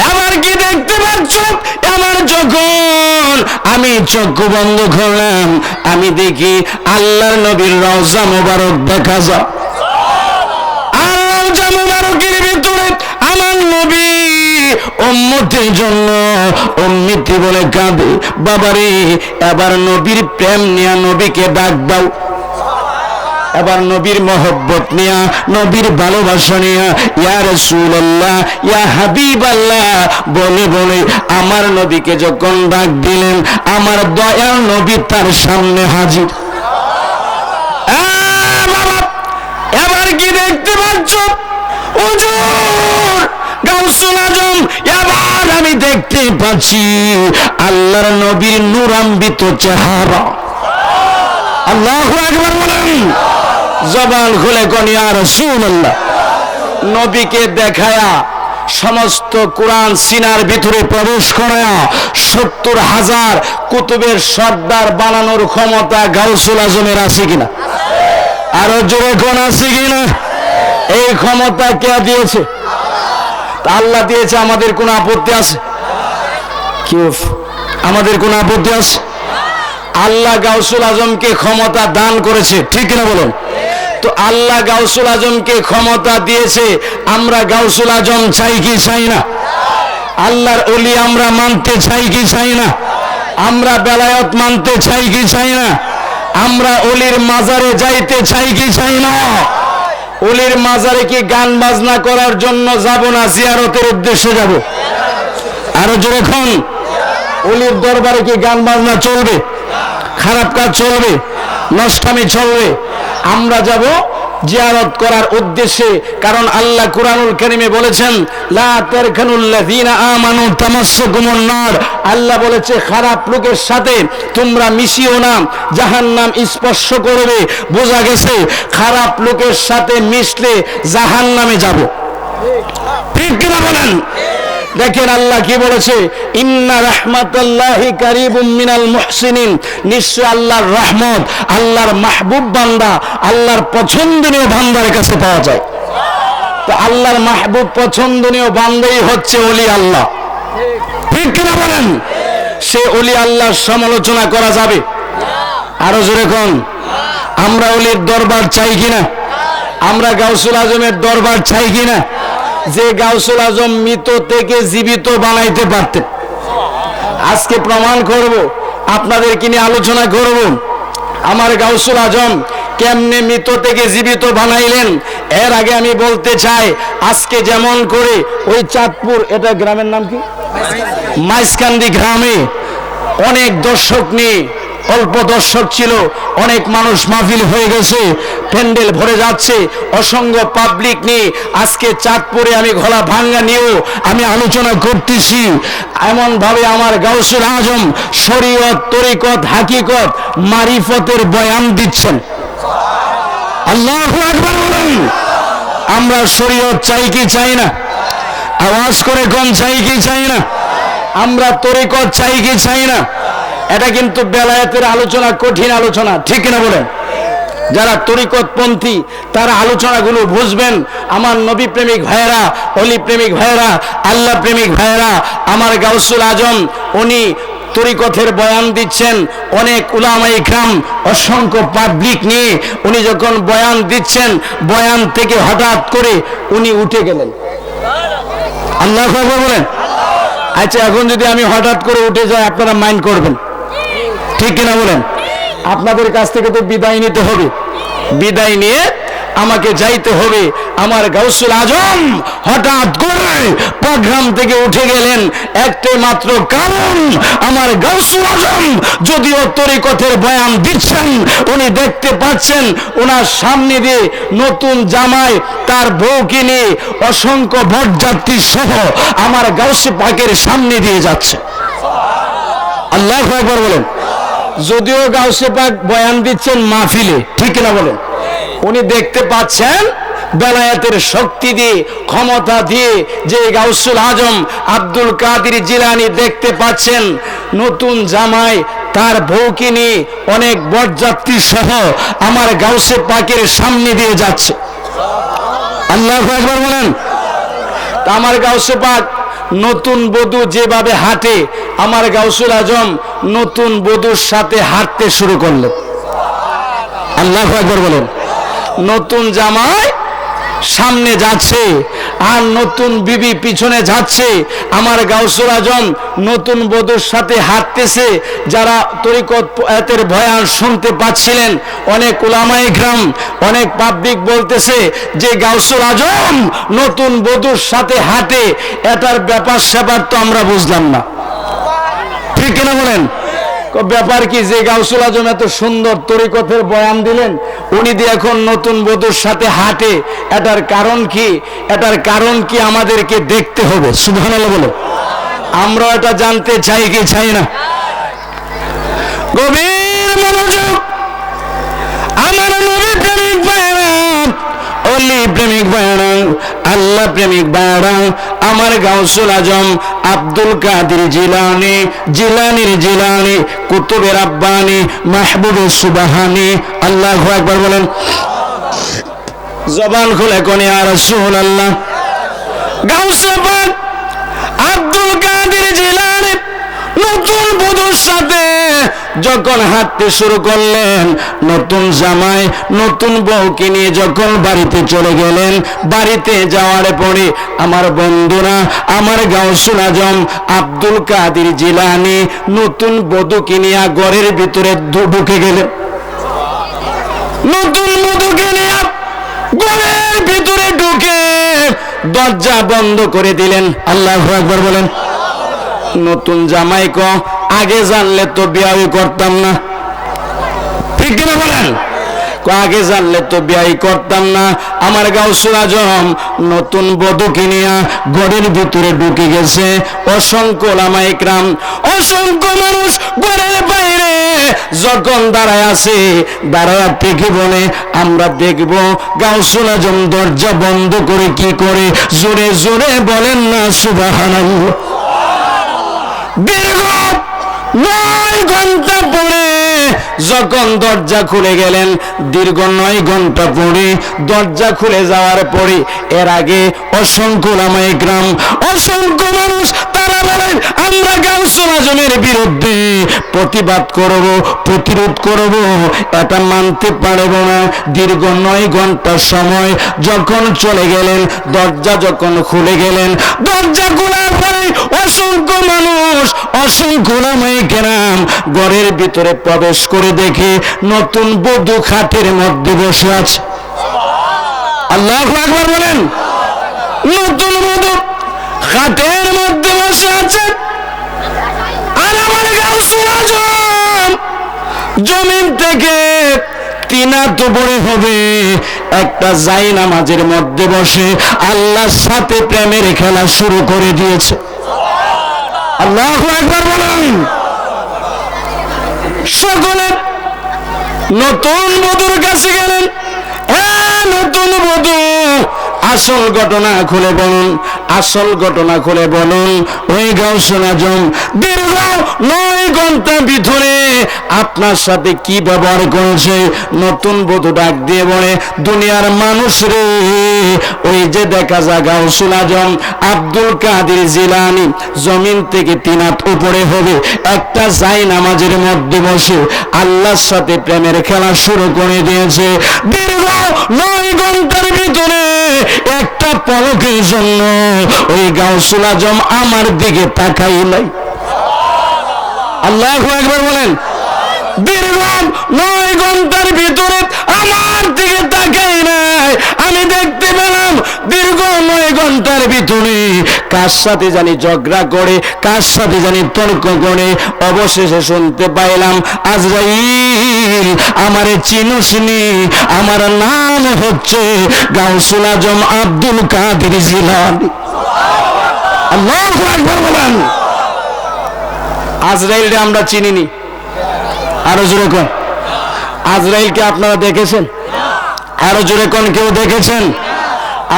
এবার কি দেখতে পাচ্ছ, আমার যখন আমি চক্ষু বন্ধ করলাম আমি দেখি আল্লাহর নবীর রওজা মোবারক দেখা যায়। আর রওজা মোবারকের ভিতরে আমার নবী উম্মতের জন্য উম্মতি বলে কাঁদে। বাবারে এবার নবীর প্রেম নিয়ে নবীকে ডাক দাও, এবার নবীর মহব্বত নিয়া নবীর ভালোবাসা নিয়া ইয়া রাসূলুল্লাহ ইয়া হাবিবাল্লাহ বলে বলে আমার নবীকে যখন ডাক দিলেন আমার দয়াল নবী তার সামনে হাজির। বাবা এবার কি দেখতে পাচ্ছ হুজুর গাউসুল আজম, এবার আমি দেখতে পাচ্ছি আল্লাহর নবীর নূরান্বিত চেহারা। আল্লাহু আকবার বলেন, জবান খুলে কোন ইয়া রাসূলুল্লাহ। নবীকে দেখায়া সমস্ত কোরআন সিনার ভিতরে প্রবেশ করায়া ৭০,০০০ কুতুবের সর্দার বানানোর ক্ষমতা গাউসুল আজমের আছে কিনা? আরো জোরে কোন আছে কিনা? এই ক্ষমতা কে দিয়েছে? আল্লাহ দিয়েছে। আমাদের কোন আপত্তি আছে? কি আমাদের কোন আপত্তি আছে? আল্লাহ গাউসুল আজমকে ক্ষমতা দান করেছে, ঠিক না বলুন? তো আল্লাহ গাউসুল আজমকে ক্ষমতা দিয়েছে, আমরা গাউসুল আজম চাই কি চাই না? আল্লাহর ওলি আমরা মানতে চাই কি চাই না? আমরা বেলায়েত মানতে চাই কি চাই না? আমরা ওলির মাজারে যাইতে চাই কি চাই না? ওলির মাজারে কি গান বাজনা করার জন্য যাব না, জিয়ারতের উদ্দেশ্যে যাব? আরো জোরে খন, ওলির দরবারে কি গান বাজনা চলবে? খারাপ কাজ চলবে? নষ্টামি চলবে? আমরা যাব জিয়ারত করার উদ্দেশ্যে। কারণ আল্লাহ কুরআনুল কারীমে বলেছেন লা তারকানুল্লাযিনা আমানু তামাসসাকুমুন নার, আল্লাহ বলেছে খারাপ লোকের সাথে তোমরা মিশিও না, জাহান্নাম স্পর্শ করবে। বোঝা গেছে খারাপ লোকের সাথে মিশলে জাহান্নামে যাব, ঠিক কিনা বলেন? দেখেন আল্লাহ কি বলেছে, ইন্না রাহমাতাল্লাহি কারীবুম মিনাল মুহসিনিন, নিশ্চয় আল্লাহর রহমত আল্লাহর মাহবুব বান্দা আল্লাহর পছন্দনীয় বান্দার কাছে পাওয়া যায়। তো আল্লাহর মাহবুব পছন্দনীয় বান্দাই হচ্ছে ওলি আল্লাহ, ঠিক কিনা বলেন? সে ওলি আল্লাহর সমালোচনা করা যাবে? আরো জোরে কোন, আমরা ওলির দরবার চাই কিনা? আমরা গাউসুল আজমের দরবার চাই কিনা? যে গাউসুল আজম মৃত থেকে জীবিত বানাইতে পারতেন। আজকে প্রমাণ করব, আপনাদেরকে নিয়ে আলোচনা করব আমার গাউসুল আজম কেমনে মৃত থেকে জীবিত বানাইলেন। এর আগে আমি বলতে চাই, আজকে যেমন করে ওই চাঁদপুর, এটা গ্রামের নাম কি, মাইজকান্দি গ্রামে অনেক দর্শক নিয়ে অল্প দর্শক ছিল, অনেক মানুষ মাহফিল হয়ে গেছে, প্যান্ডেল ভরে যাচ্ছে, অসংখ্য পাবলিক নিয়ে আজকে চাঁদপুরে আমি গলা ভাঙ্গা নিয়েও আমি আলোচনা করতেছি। এমন ভাবে আমার গাউসুল আজম শরীয়ত, তরিকত, হাকিকত, মারিফতের বয়ান দিচ্ছেন। আল্লাহু আকবার বলেন। আমরা শরীয়ত চাই কি চাই না? আওয়াজ করে কোন চাই কি চাই না? আমরা তরিকত চাই কি চাই না? এটা কিন্তু বেলায়েতের আলোচনা, কঠিন আলোচনা, ঠিক না বলেন? যারা তরিকত পন্থী তারা আলোচনাগুলো বুঝবেন। আমার নবী প্রেমিক ভাইয়েরা, অলি প্রেমিক ভাইয়েরা, আল্লাহ প্রেমিক ভাইয়েরা, আমার গাউসুল আজম উনি তরিকতের বয়ান দিচ্ছেন। অনেক উলামা ইকরাম, অসংখ্য পাবলিক নিয়ে উনি যখন বয়ান দিচ্ছেন, বয়ান থেকে হঠাৎ করে উনি উঠে গেলেন। আল্লাহু আকবার বলেন। আচ্ছা, এখন যদি আমি হঠাৎ করে উঠে যাই আপনারা মাইন্ড করবেন, ঠিক কিনা বলেন? আপনাদের কাছ থেকে তো বিদায় নিতে হবে, বিদায় নিয়ে আমাকে যাইতে হবে। আমার গাউসুল আজম হঠাৎ করে প্রোগ্রাম থেকে উঠে গেলেন একটাই মাত্র কারণ, আমার গাউসুল আজম যদিও তরিকতের বয়ান দিচ্ছেন, উনি দেখতে পাচ্ছেন ওনার সামনে দিয়ে নতুন জামাই তার বউকে নিয়ে অসংখ্য বরযাত্রী সহ আমার গাউসে পাকের সামনে দিয়ে যাচ্ছে। আল্লাহু আকবার বলেন। যদিও গাউসে পাক বয়ান দিচ্ছেন মাহফিলে, ঠিক না বলেন? উনি দেখতে পাচ্ছেন বেলায়েতের শক্তি দিয়ে, ক্ষমতা দিয়ে যে গাউসুল আজম আব্দুল কাদের জিলানী দেখতে পাচ্ছেন নতুন জামাই তার বউকে নিয়ে অনেক বরযাত্রী সহ আমার গাউসে পাকের সামনে দিয়ে যাচ্ছে। আল্লাহু আকবার বলেন। তা আমার গাউসে পাক নতুন বধূ যেভাবে হাঁটে, আমার গাউসুল আজম নতুন বধূর সাথে হাঁটতে শুরু করলেন। আল্লাহু আকবার বলেন। নতুন জামাই সামনে যাচ্ছে আর নতুন বিবি পিছনে যাচ্ছে। আমার গাউসুল আজম নতুন বধূর সাথে হাঁটতেছে। যারা তরিকতের বয়ান শুনতে পাচ্ছিলেন, অনেক উলামা ইকরাম, অনেক পাবলিক বলতেছে যে গাউসুল আজম নতুন বধূর সাথে হাঁটে, এটার ব্যাপার স্যাপার তো আমরা বুঝলাম না, ঠিক কিনা বলেন? ব্যাপার কি যে গাউসুল আজম এত সুন্দর তরিকতের বয়ান দিলেন, উনি দিয়ে এখন নতুন বধূর সাথে হাঁটে, এটার কারণ কি? এটার কারণ কি আমাদেরকে দেখতে হবে। সুবহানাল্লাহ বলো। আমরা এটা জানতে চাই কি চাই না? গভীর মনোযোগ। আমার নবী প্রেমিক ভাইরা, অলি প্রেমিক ভাইরা, আল্লাহ প্রেমিক ভাইরা, আমার গাউসুল আজম আব্দুল কাদের জিলানী, জিলানীর জিলানী, কুতুবে রাব্বানী, মাহবুবে সুবহানী। আল্লাহু আকবার বলেন। জবান খুলে কোন ইয়া রাসূলুল্লাহ। গাউসে পাক আব্দুল কাদের জিলানী নতুন বধূর সাথে যখন হাঁটতে শুরু করলেন, নতুন জামাই নতুন বউকে নিয়ে যখন বাড়িতে চলে গেলেন, বাড়িতে যাওয়ার পরে আমার বন্ধুরা, আমার গাউসুল আজম আব্দুল কাদের জিলানী নতুন বধূকে নিয়ে ঘরের ভিতরে ঢুকে গেলেন। নতুন বধূকে নিয়ে ঘরের ভিতরে ঢুকে দরজা বন্ধ করে দিলেন। আল্লাহু আকবার বলেন। নতুন জামাই কো আগে জানলে তো বিয়ে করতাম না, ঠিক কিনা বলেন? আগে জানলে তো বিয়ে করতাম না। আমার গাউসুল আজম নতুন বধূকে নিয়ে ঘরের ভিতরে ঢুকে গেছে। অসংখ্য উলামা ইকরাম, অসংখ্য মানুষ ঘরের বাইরে যখন দাঁড়ায় আছে, দাঁড়ায় থেকে বলে আমরা দেখব গাউসুল আজম দরজা বন্ধ করে কি করে। জোরে জোরে বলেন না সুবহানাল্লাহ। দীর্ঘ 9 ঘন্টা পরে যখন দরজা খুলে গেলেন, দীর্ঘ 9 ঘন্টা পরে দরজা খুলে যাওয়ার পরে এর আগে অসংখ্য উলামা ইকরাম, অসংখ্য মানুষ তারা বলেন আমরা গাউসুল আজমের বিরুদ্ধে প্রতিবাদ করব, প্রতিরোধ করব, এটা মানতে পারব না। দীর্ঘ 9 ঘন্টা সময় যখন চলে গেলেন, দরজা যখন খুলে গেলেন, দরজা খোলার পরে অসংখ্য মানুষ, অসংখ্য উলামা ইকরাম ঘরের ভিতরে প্রবেশ করে দেখে নতুন বধূ খাটের মধ্যে বসে আছে। আল্লাহু আকবার বলেন। নতুন বধূ খাটের মধ্যে বসে আছে। আর আমার গাউসুল আজম জমিন থেকে তিনাত উপরে হবে, একটা জাই নামাজের মধ্যে বসে আল্লাহর সাথে প্রেমের খেলা শুরু করে দিয়েছে। আল্লাহু আকবার বলেন। সকলে নতুন বধূর কাছে গেলেন। নতুন বধূ, আসল ঘটনা খুলে বলুন, আসল ঘটনা খুলে বলুন। ওই গাউসুল আজম দীর্ঘ 9 ঘন্টা ভিতরে আপনার সাথে কি ব্যবহার করেছে? নতুন বধূ ডাক দিয়ে বলে, দুনিয়ার মানুষ রে, ওই যে দেখা যায় গাউসুল আজম আব্দুল কাদের জিলানী জমিন থেকে 3 হাত উপরে হবে, একটা জাই নামাজের মধ্যে বসে আল্লাহর সাথে প্রেমের খেলা শুরু করে দিয়েছে। দীর্ঘ 9 ঘন্টার ভিতরে একটা পলকের জন্য ওই গাউসুল আজম আমার দিকে তাকাই নাই। আল্লাহু আকবার বলেন। দীর্ঘ 9 ঘন্টার ভিতরে আমার দিকে তাকাই নাই। আমি দেখতে পেলাম দীর্ঘ 9 ঘন্টার ভিতরে কার সাথে জানি ঝগড়া করে, কার সাথে জানি তর্ক করে, অবশেষে শুনতে পাইলাম, আজরাইল আমারে চিনোসনি, আমার নাম হচ্ছে গাউসুল আজম আব্দুল কাদের জিলানী। আল্লাহু আকবার বলেন। আজরাইলকে আমরা চিনিনি। আরো জোরে কোন, আজরাইলকে আপনারা দেখেছেন? আরো জোরে কোন, কেউ দেখেছেন?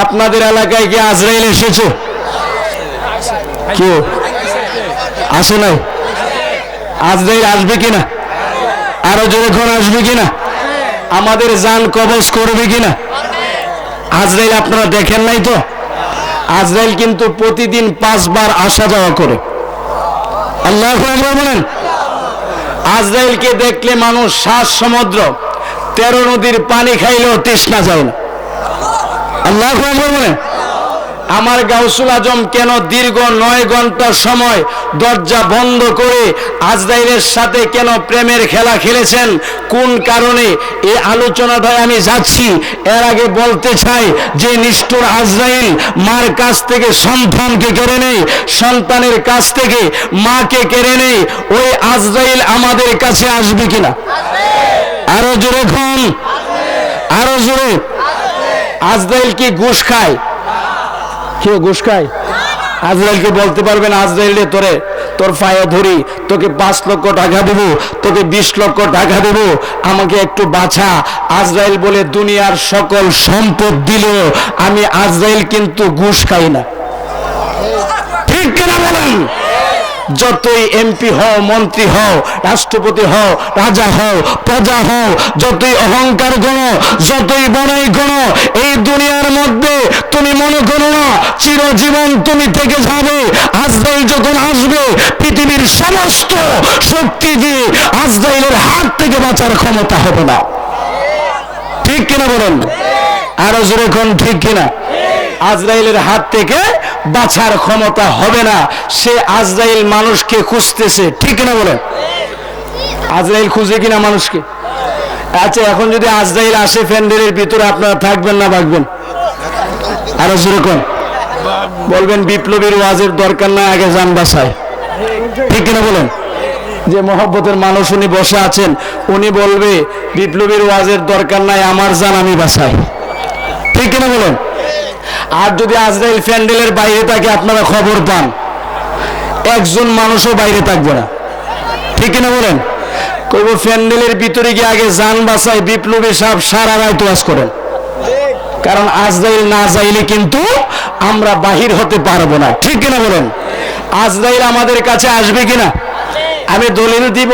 আপনাদের এলাকায় কি আজরাইল এসেছে? কেউ আসে নাই? আজরাইল আসবে কিনা? আরো জোরে কোন, আসবে কিনা? আমাদের জান কবজ করবে কিনা? আজরাইল আপনারা দেখেন নাই তো? আজরাইল কিন্তু প্রতিদিন 5 বার আসা যাওয়া করে। আল্লাহু আকবার বলেন। আজরাইলকে দেখলে মানুষ 7 সমুদ্র 13 নদীর পানি খাইলেও তৃষ্ণা যায় না। আল্লাহু আকবার বলেন। আমার গাউসুল আজম কেন দীর্ঘ 9 ঘন্টা সময় দরজা বন্ধ করে আজরাইলের সাথে কেন প্রেমের খেলা খেলেছেন, কোন কারণে, এই আলোচনাটায় আমি যাচ্ছি। এর আগে বলতে চাই যে নিষ্ঠুর আজরাইল মার কাছ থেকে সন্তানকে কেড়ে নেই, সন্তানের কাছ থেকে মাকে কেড়ে নেই, ওই আজরাইল আমাদের কাছে আসবে কিনা? আরো জোরে খন, আরো জোরে। আজরাইল কি ঘুষ খায়? কেউ ঘুষ খায়? আজরাইলকে বলতে পারবেন, আজরাইল রে তোরে তোর পায়ে ধরি, তোকে 5 লক্ষ টাকা দেব, তোকে 20 লক্ষ টাকা দেব, আমাকে একটু বাঁচা। আজরাইল বলে দুনিয়ার সকল সম্পদ দিল, আমি আজরাইল কিন্তু ঘুষ খাই না। ঠিক কিনা বলেন? যতই এমপি হও, মন্ত্রী হও, রাষ্ট্রপতি হও, রাজা হও, প্রজা হও, যতই অহংকার গণো, যতই বড়াই গণো, এই দুনিয়ার মধ্যে তুমি মনে করো না চিরজীবন তুমি থেকে যাবে। আজরাইল যখন আসবে, পৃথিবীর সমস্ত শক্তি দিয়ে আজরাইলের হাত থেকে বাঁচার ক্ষমতা হবে না। ঠিক কিনা বলেন? আরো জোরে কোন, ঠিক কিনা? আজরাইলের হাত থেকে বাঁচার ক্ষমতা হবে না। সে আজরাইল মানুষকে খুঁজতেছে। ঠিক না বলেন? আজরাইল খুঁজে কিনা মানুষকে? আচ্ছা, এখন যদি আজরাইল আসে প্যান্ডেলের ভিতরে, আপনারা থাকবেন না ভাগবেন? আরো জোরে কোন, বলবেন বিপ্লবীর ওয়াজের দরকার না, আগে জান বাঁচায়। ঠিক কিনা বলেন? যে মহব্বতের মানুষ উনি বসে আছেন, উনি বলবে বিপ্লবীর ওয়াজের দরকার নাই, আমার জান আমি বাঁচাই। ঠিক কিনা বলেন? আর যদি আজরাইল প্যান্ডেলের বাইরে থাকে, আপনারা খবর পান, একজন মানুষও বাইরে থাকবে না। ঠিক কিনা বলেন? কইব প্যান্ডেলের ভিতরে গিয়ে আগে জান বাঁচায়, বিপ্লবী সাহেব সারা রাত ওয়াজ করেন। কারণ আজরাইল না যাইলে কিন্তু আমরা বাহির হতে পারবো না। ঠিক কিনা বলেন? আজরাইল আমাদের কাছে আসবে কিনা? আমি দলিল দিব।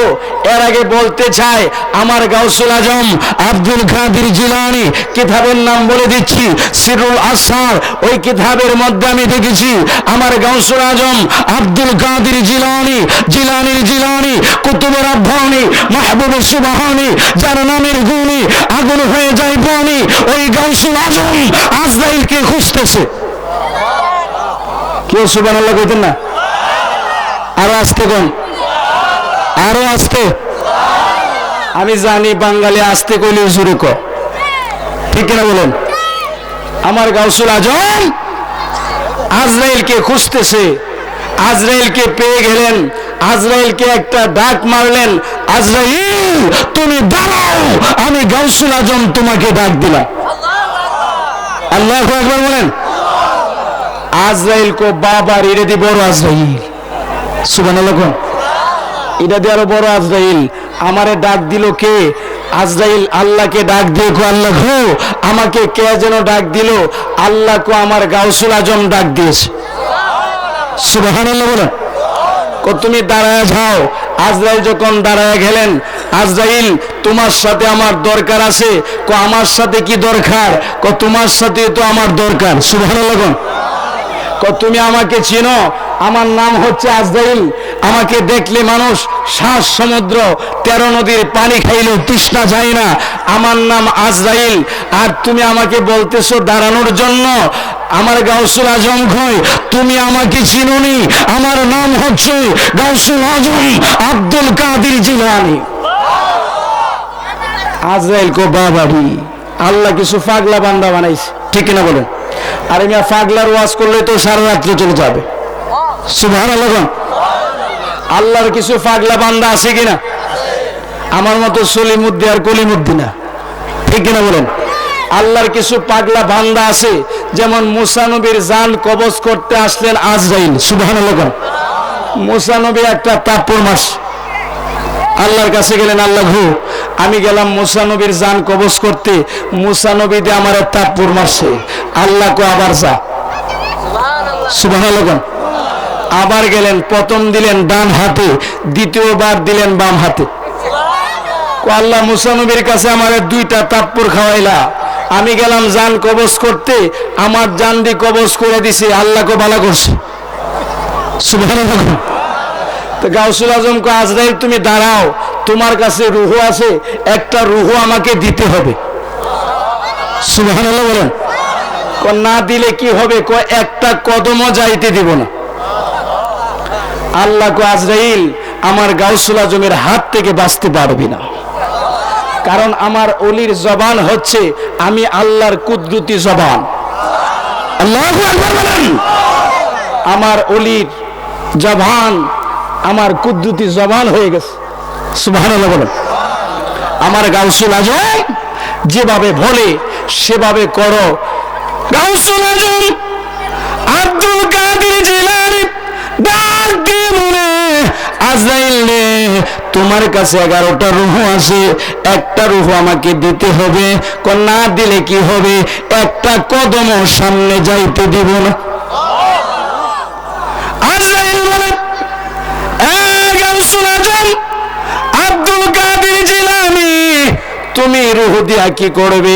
এর আগে বলতে চাই, আমার গাউসুল আজম আব্দুল কাদের জিলানী, কিতাবের নাম বলে দিচ্ছি, সিরুল আসরার। ওই কিতাবের মধ্যে আমি দেখেছি আমার গাউসুল আজম আব্দুল কাদের জিলানী, জিলানীর জিলানী, কুতুবের আব্বানী, মাহবুবের সুবহানী, যার নামের গুণী আগুন হয়ে যায় পানি, ওই গাউসুল আজম আজরাইলকে খুঁজতেছে। কেউ সুবহানাল্লাহ কইতেন না? আরো আসতে কোন, আরো আসতে। আমি জানি বাঙালি আসতে কইলে জোরে কয়। ঠিক কিনা বলেন? আমার গাউসুল আজম আজরাইলকে খুঁজতেছে। আজরাইলকে পেয়ে গেলেন। আজরাইলকে একটা ডাক মারলেন, আজরাইল তুমি দাঁড়াও, আমি গাউসুল আজম তোমাকে ডাক দিলাম। আল্লাহু আকবার বলেন। আজরাইল কো বাবা রে দি বড় আজরাইল, সুবহানাল্লাহ। এটা দিয়ে আরো বড় আজরাইল, আমারে ডাক দিল কে? আজরাইল আল্লাহকে ডাক দিয়ে কো, আল্লাহ গো আমাকে কে যেন ডাক দিল? আল্লাহ কো আমার গাউসুল আজম ডাক দিয়েছে। সুবহানাল্লাহ বলেন। কো তুমি দাঁড়ায় যাও। আজরাইল যখন দাঁড়ায় গেলেন, আজরাইল তোমার সাথে আমার দরকার আছে। কো আমার সাথে কি দরকার? কো তোমার সাথে তো আমার দরকার। সুবহানাল্লাহ। কো তুমি আমাকে চিনো? আমার নাম হচ্ছে আজরাইল। আমাকে দেখলে মানুষ 7 সমুদ্র 13 নদীর পানি খাইলেও তৃষ্ণা যায় না। আমার নাম আজরাইল। আর তুমি আমাকে বলতেছো দাঁড়ানোর জন্য? আমার গাউসুল আজম কই তুমি আমাকে চিনোনি? আমার নাম হচ্ছে গাউসুল আজম আব্দুল কাদের জিলানী। আজরাইল কো বাবারি, আল্লাহ কিছু পাগলা বান্দা বানাইছে, ঠিক কিনা বলেন? আর আমি পাগলার ওয়াজ করলে তো সারা রাত্র চলে যাবে। সুবহানাল্লাহ। আল্লাহর কিছু পাগলা বান্দা আছে কিনা? আমার মতো সলিমুদ্দিন আর কলিমুদ্দিন না, ঠিক কিনা বলেন? আল্লাহর কিছু পাগলা বান্দা আছে, যেমন মুসা নবীর জান কবজ করতে আসলেন আজরাইল। সুবহানাল্লাহ। মুসা নবী একটা তাপ্পর মাস আল্লাহর কাছে গেলেন, আল্লাহ গো আমি গেলাম মুসা নবীর জান কবজ করতে, মুসা নবী দিয়ে আমার তাপ্পর মারছে। আল্লাহ কো আবার যা। সুবহানাল্লাহ। আবার গেলেন, প্রথম দিলেন ডান হাতে, দ্বিতীয়বার দিলেন বাম হাতে। আল্লাহ মুসা নবীর কাছে আমার 2টা তাপ্পর খাওয়াইলা, আমি গেলাম জান কবজ করতে, আমার জান দিয়ে কবজ করে দিছে। আল্লাহকে ভালো করছে। সুবহানাল্লাহ। তো গাউসুল আজম কো আজরাইল তুমি দাঁড়াও, তোমার কাছে রূহ আছে, একটা রূহ আমাকে দিতে হবে। সুবহানাল্লাহ বলেন। কো না দিলে কি হবে? কো একটা কদমও যাইতে দিব না। আল্লাহ কো আজরাইল আমার গাউসুল আজমের হাত থেকে বাঁচতে পারবি না, কারণ আমার ওলির জবান হচ্ছে আমি আল্লাহর কুদরতি জবান। আল্লাহু আকবার বলেন। আমার ওলির জবান আমার কুদরতি জবান হয়ে গেছে। সুবহানাল্লাহ বলেন। আমার গাউসুল আজম যেভাবে বলে সেভাবে করো। গাউসুল আজম আব্দুল কাদের জিলানী ডাক দিয়ে বলে, আজরাইল রে তোমার কাছে 11টা রূহ আছে, একটা রূহ আমাকে দিতে হবে। না দিলে কি হবে? একটা কদম সামনে যাইতে দিব না। আজরাইল বলে, গাউসুল আজম আব্দুল কাদের জিলানী তুমি রূহ দিয়া কি করবে?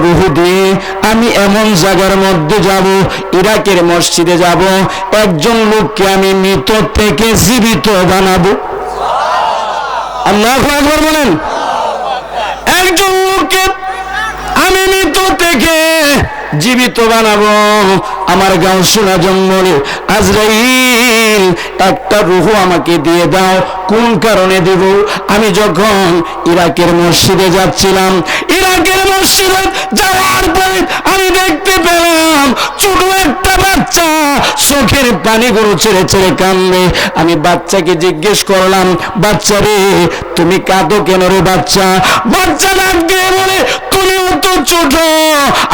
রূহ দিয়ে আমি এমন জায়গার মধ্যে যাব, ইরাকের মসজিদে যাব, একজন লোককে আমি মৃত থেকে জীবিত বানাবো। আল্লাহু আকবার বলেন। একজন লোককে আমি মৃত থেকে জীবিত বানাবো। আমার গাউসুল আজম বলে, আজরাইল একটা রূহ আমাকে দিয়ে দাও। কোন কারণে দেব? আমি যখন ইরাকের মসজিদে যাচ্ছিলাম, ইরাকের মসজিদে যাওয়ার পরে আমি দেখতে পেলাম ছোট একটা বাচ্চা চোখের পানিগুলো ছেড়ে ছেড়ে কান্দে। আমি বাচ্চাকে জিজ্ঞেস করলাম, বাচ্চা রে তুমি কাঁদো কেন রে বাচ্চা? বাচ্চা ডাক দিয়ে বলে, তুমিও তো ছোট,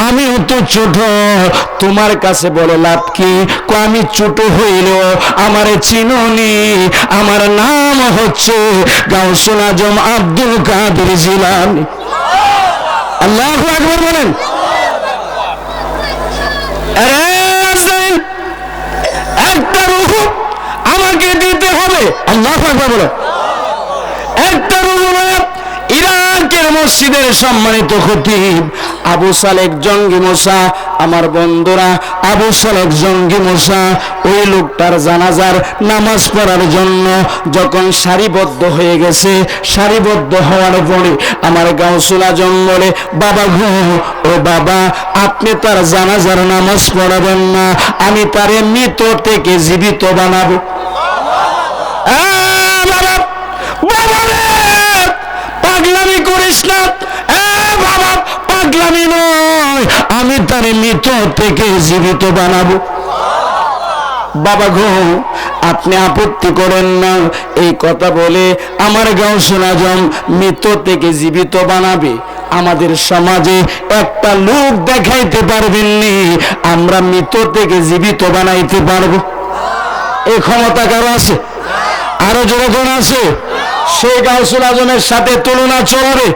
আমিও তো ছোট, তোমার কাছে বলে লাভ কি? আমি ছোট হইলেও আমারে চিনোনি, আমার নাম হচ্ছে গাউসুল আজম আব্দুল কাদের জিলানী। আল্লাহু আকবার বলেন। একটা রূহ আমাকে দিতে হবে। আল্লাহু আকবার বলেন। একটা রূহ ইরাকের মসজিদের সম্মানিত খতিব আবু সালেক জঙ্গি মুসা, আমার বন্ধুরা আবু সালেক জঙ্গি মুসা ওই লোকটার জানাজার নামাজ পড়ার জন্য যখন সারিবদ্ধ হয়ে গেছে, সারিবদ্ধ হওয়ার পরে আমার গাউসুল আজম বলে, বাবা গো ও বাবা আপনি তার জানাজার নামাজ পড়াবেন না, আমি তারে মৃত থেকে জীবিত বানাবো। পাগলামি করিস না বাবা, পাগলামি নয়, আমি তারে মৃত থেকে জীবিত বানাবো। বাবা গো আপনি আপত্তি করেন না, এই কথা বলে আমার গাউসুল আজম মৃত থেকে জীবিত বানাবে। আমাদের সমাজে একটা লোক দেখাইতে পারবেননি আমরা মৃত থেকে জীবিত বানাইতে পারবো? এই ক্ষমতা কারো আছে? আরো যখন আছে? সেই গাউসুল আজমের সাথে তুলনা চলবে?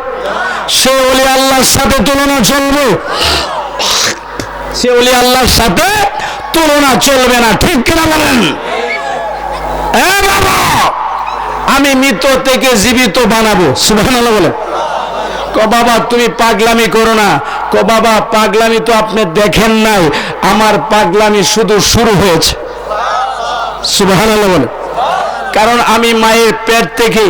সে ওলি আল্লাহর সাথে তুলনা চলবে? সে ওলি আল্লাহর সাথে তুলনা চলবে না, ঠিক কিনা বলেন? বাবা আমি মৃত থেকে জীবিত বানাবো, সুবহানাল্লাহ বলেন। বাবা তুমি পাগলামি করো না। বাবা পাগলামি তো আপনি দেখেন নাই, আমার পাগলামি শুধু শুরু হয়েছে, সুবহানাল্লাহ বলেন। কারণ আমি মায়ের পেট থেকে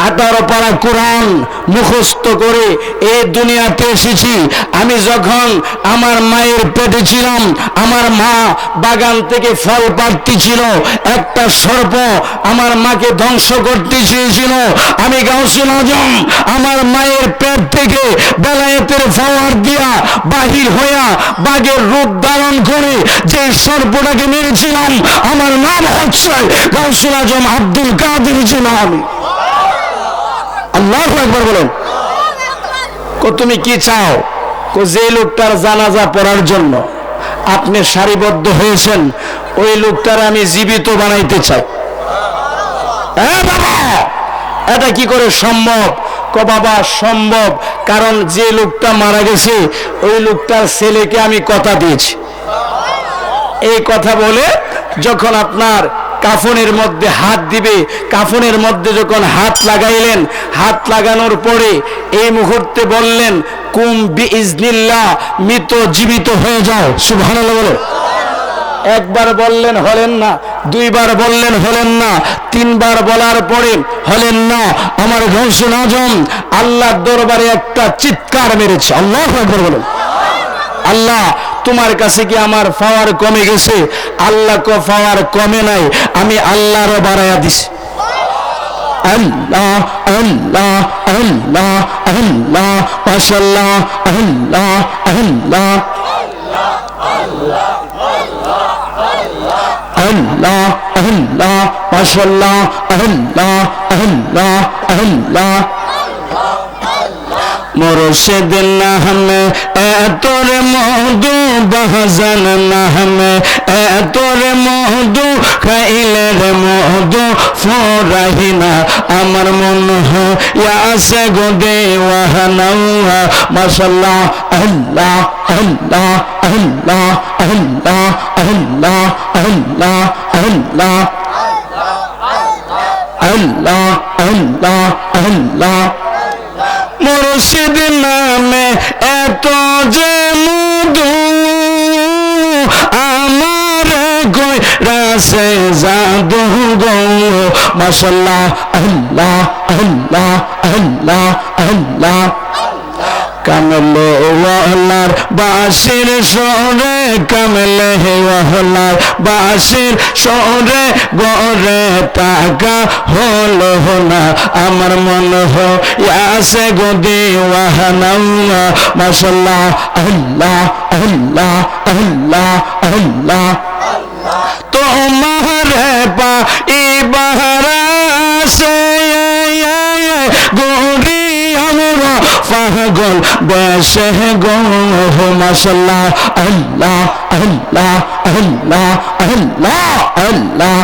18 পারা কোরআন মুখস্থ করে এই দুনিয়াতে এসেছি। আমি যখন আমার মায়ের পেটে ছিলাম, আমার মা বাগান থেকে ফল পাড়তে ছিল, একটা সর্প আমার মাকে ধ্বংস করতে চেয়েছিল। আমি গাউসুল আজম আমার মায়ের পেট থেকে বেলায়েতের ফাওয়ার দিয়া বাহির হইয়া বাঘের রূপ ধারণ করে যে সর্পটাকে মেরেছিলাম, আমার নাম হচ্ছে গাউসুল আজম আব্দুল কাদের জিলানী। আল্লাহু আকবার বলেন। তুমি কি চাও? যে লোকটার জানাজা পড়ার জন্য আপনি সারিবদ্ধ হয়েছেন, ওই লোকটার আমি জীবিত বানাইতে চাই। বাবা এটা কি করে সম্ভব? বাবা সম্ভব, কারণ যে লোকটা মারা গেছে ওই লোকটার ছেলেকে আমি কথা দিয়েছি। এই কথা বলে যখন আপনার কাফনের মধ্যে হাত দিবে, কাফনের মধ্যে যখন হাত লাগাইলেন, হাত লাগানোর পরে এই মুহূর্তে বললেন কুম বিইজনিল্লাহ, মৃত জীবিত হয়ে যাও, সুবহানাল্লাহ বলো। একবার বললেন হলেন না, দুইবার বললেন হলেন না, তিনবার বলার পরে হলেন না। আমার গাউসুল আজম আল্লাহর দরবারে একটা চিৎকার মেরেছে, আল্লাহু আকবার বলেন। আল্লাহ তোমার কাছে কি আমার পাওয়ার কমে গেছে? আল্লাহ কো পাওয়ার কমে নাই, আমি আল্লাহরও বাড়াইয়া দিছি। আল্লাহ আল্লাহ আল্লাহ আল্লাহ মাশাআল্লাহ আল্লাহ আল্লাহ আল্লাহ আল্লাহ মাশাআল্লাহ আল্লাহ আল্লাহ আল্লাহ। মুর্শিদ নামে এতরে মধু, বাজান নামে এতরে মধু, খাইলে রে মধু ফুরাহি না। আমার মন হইয়াছে গো দেওয়ানা, মাশাআল্লাহ আল্লাহ আল্লাহ আল্লাহ আল্লাহ আল্লাহ আল্লাহ আল্লাহ আল্লাহ আল্লাহ আল্লাহ। মুর্শিদ নামে এত যে মধু, আমার গই রাসে জাদু গো, মাশাআল্লাহ আল্লাহ আল্লাহ আল্লাহ আল্লাহ। কামলে ওয়ালার বাঁশির সরে, কামলে ওয়ালার বাঁশির সরে গরে টাকা হলো না। আমার মন হইয়াছে গো দেওয়ানা, মাশাআল্লাহ আল্লাহ আল্লাহ আল্লাহ আল্লাহ। তোমার পাইবার আশে গরি আমরা পাগল বেশে গো, মাশাআল্লাহ আল্লাহ আল্লাহ আল্লাহ আল্লাহ আল্লাহ।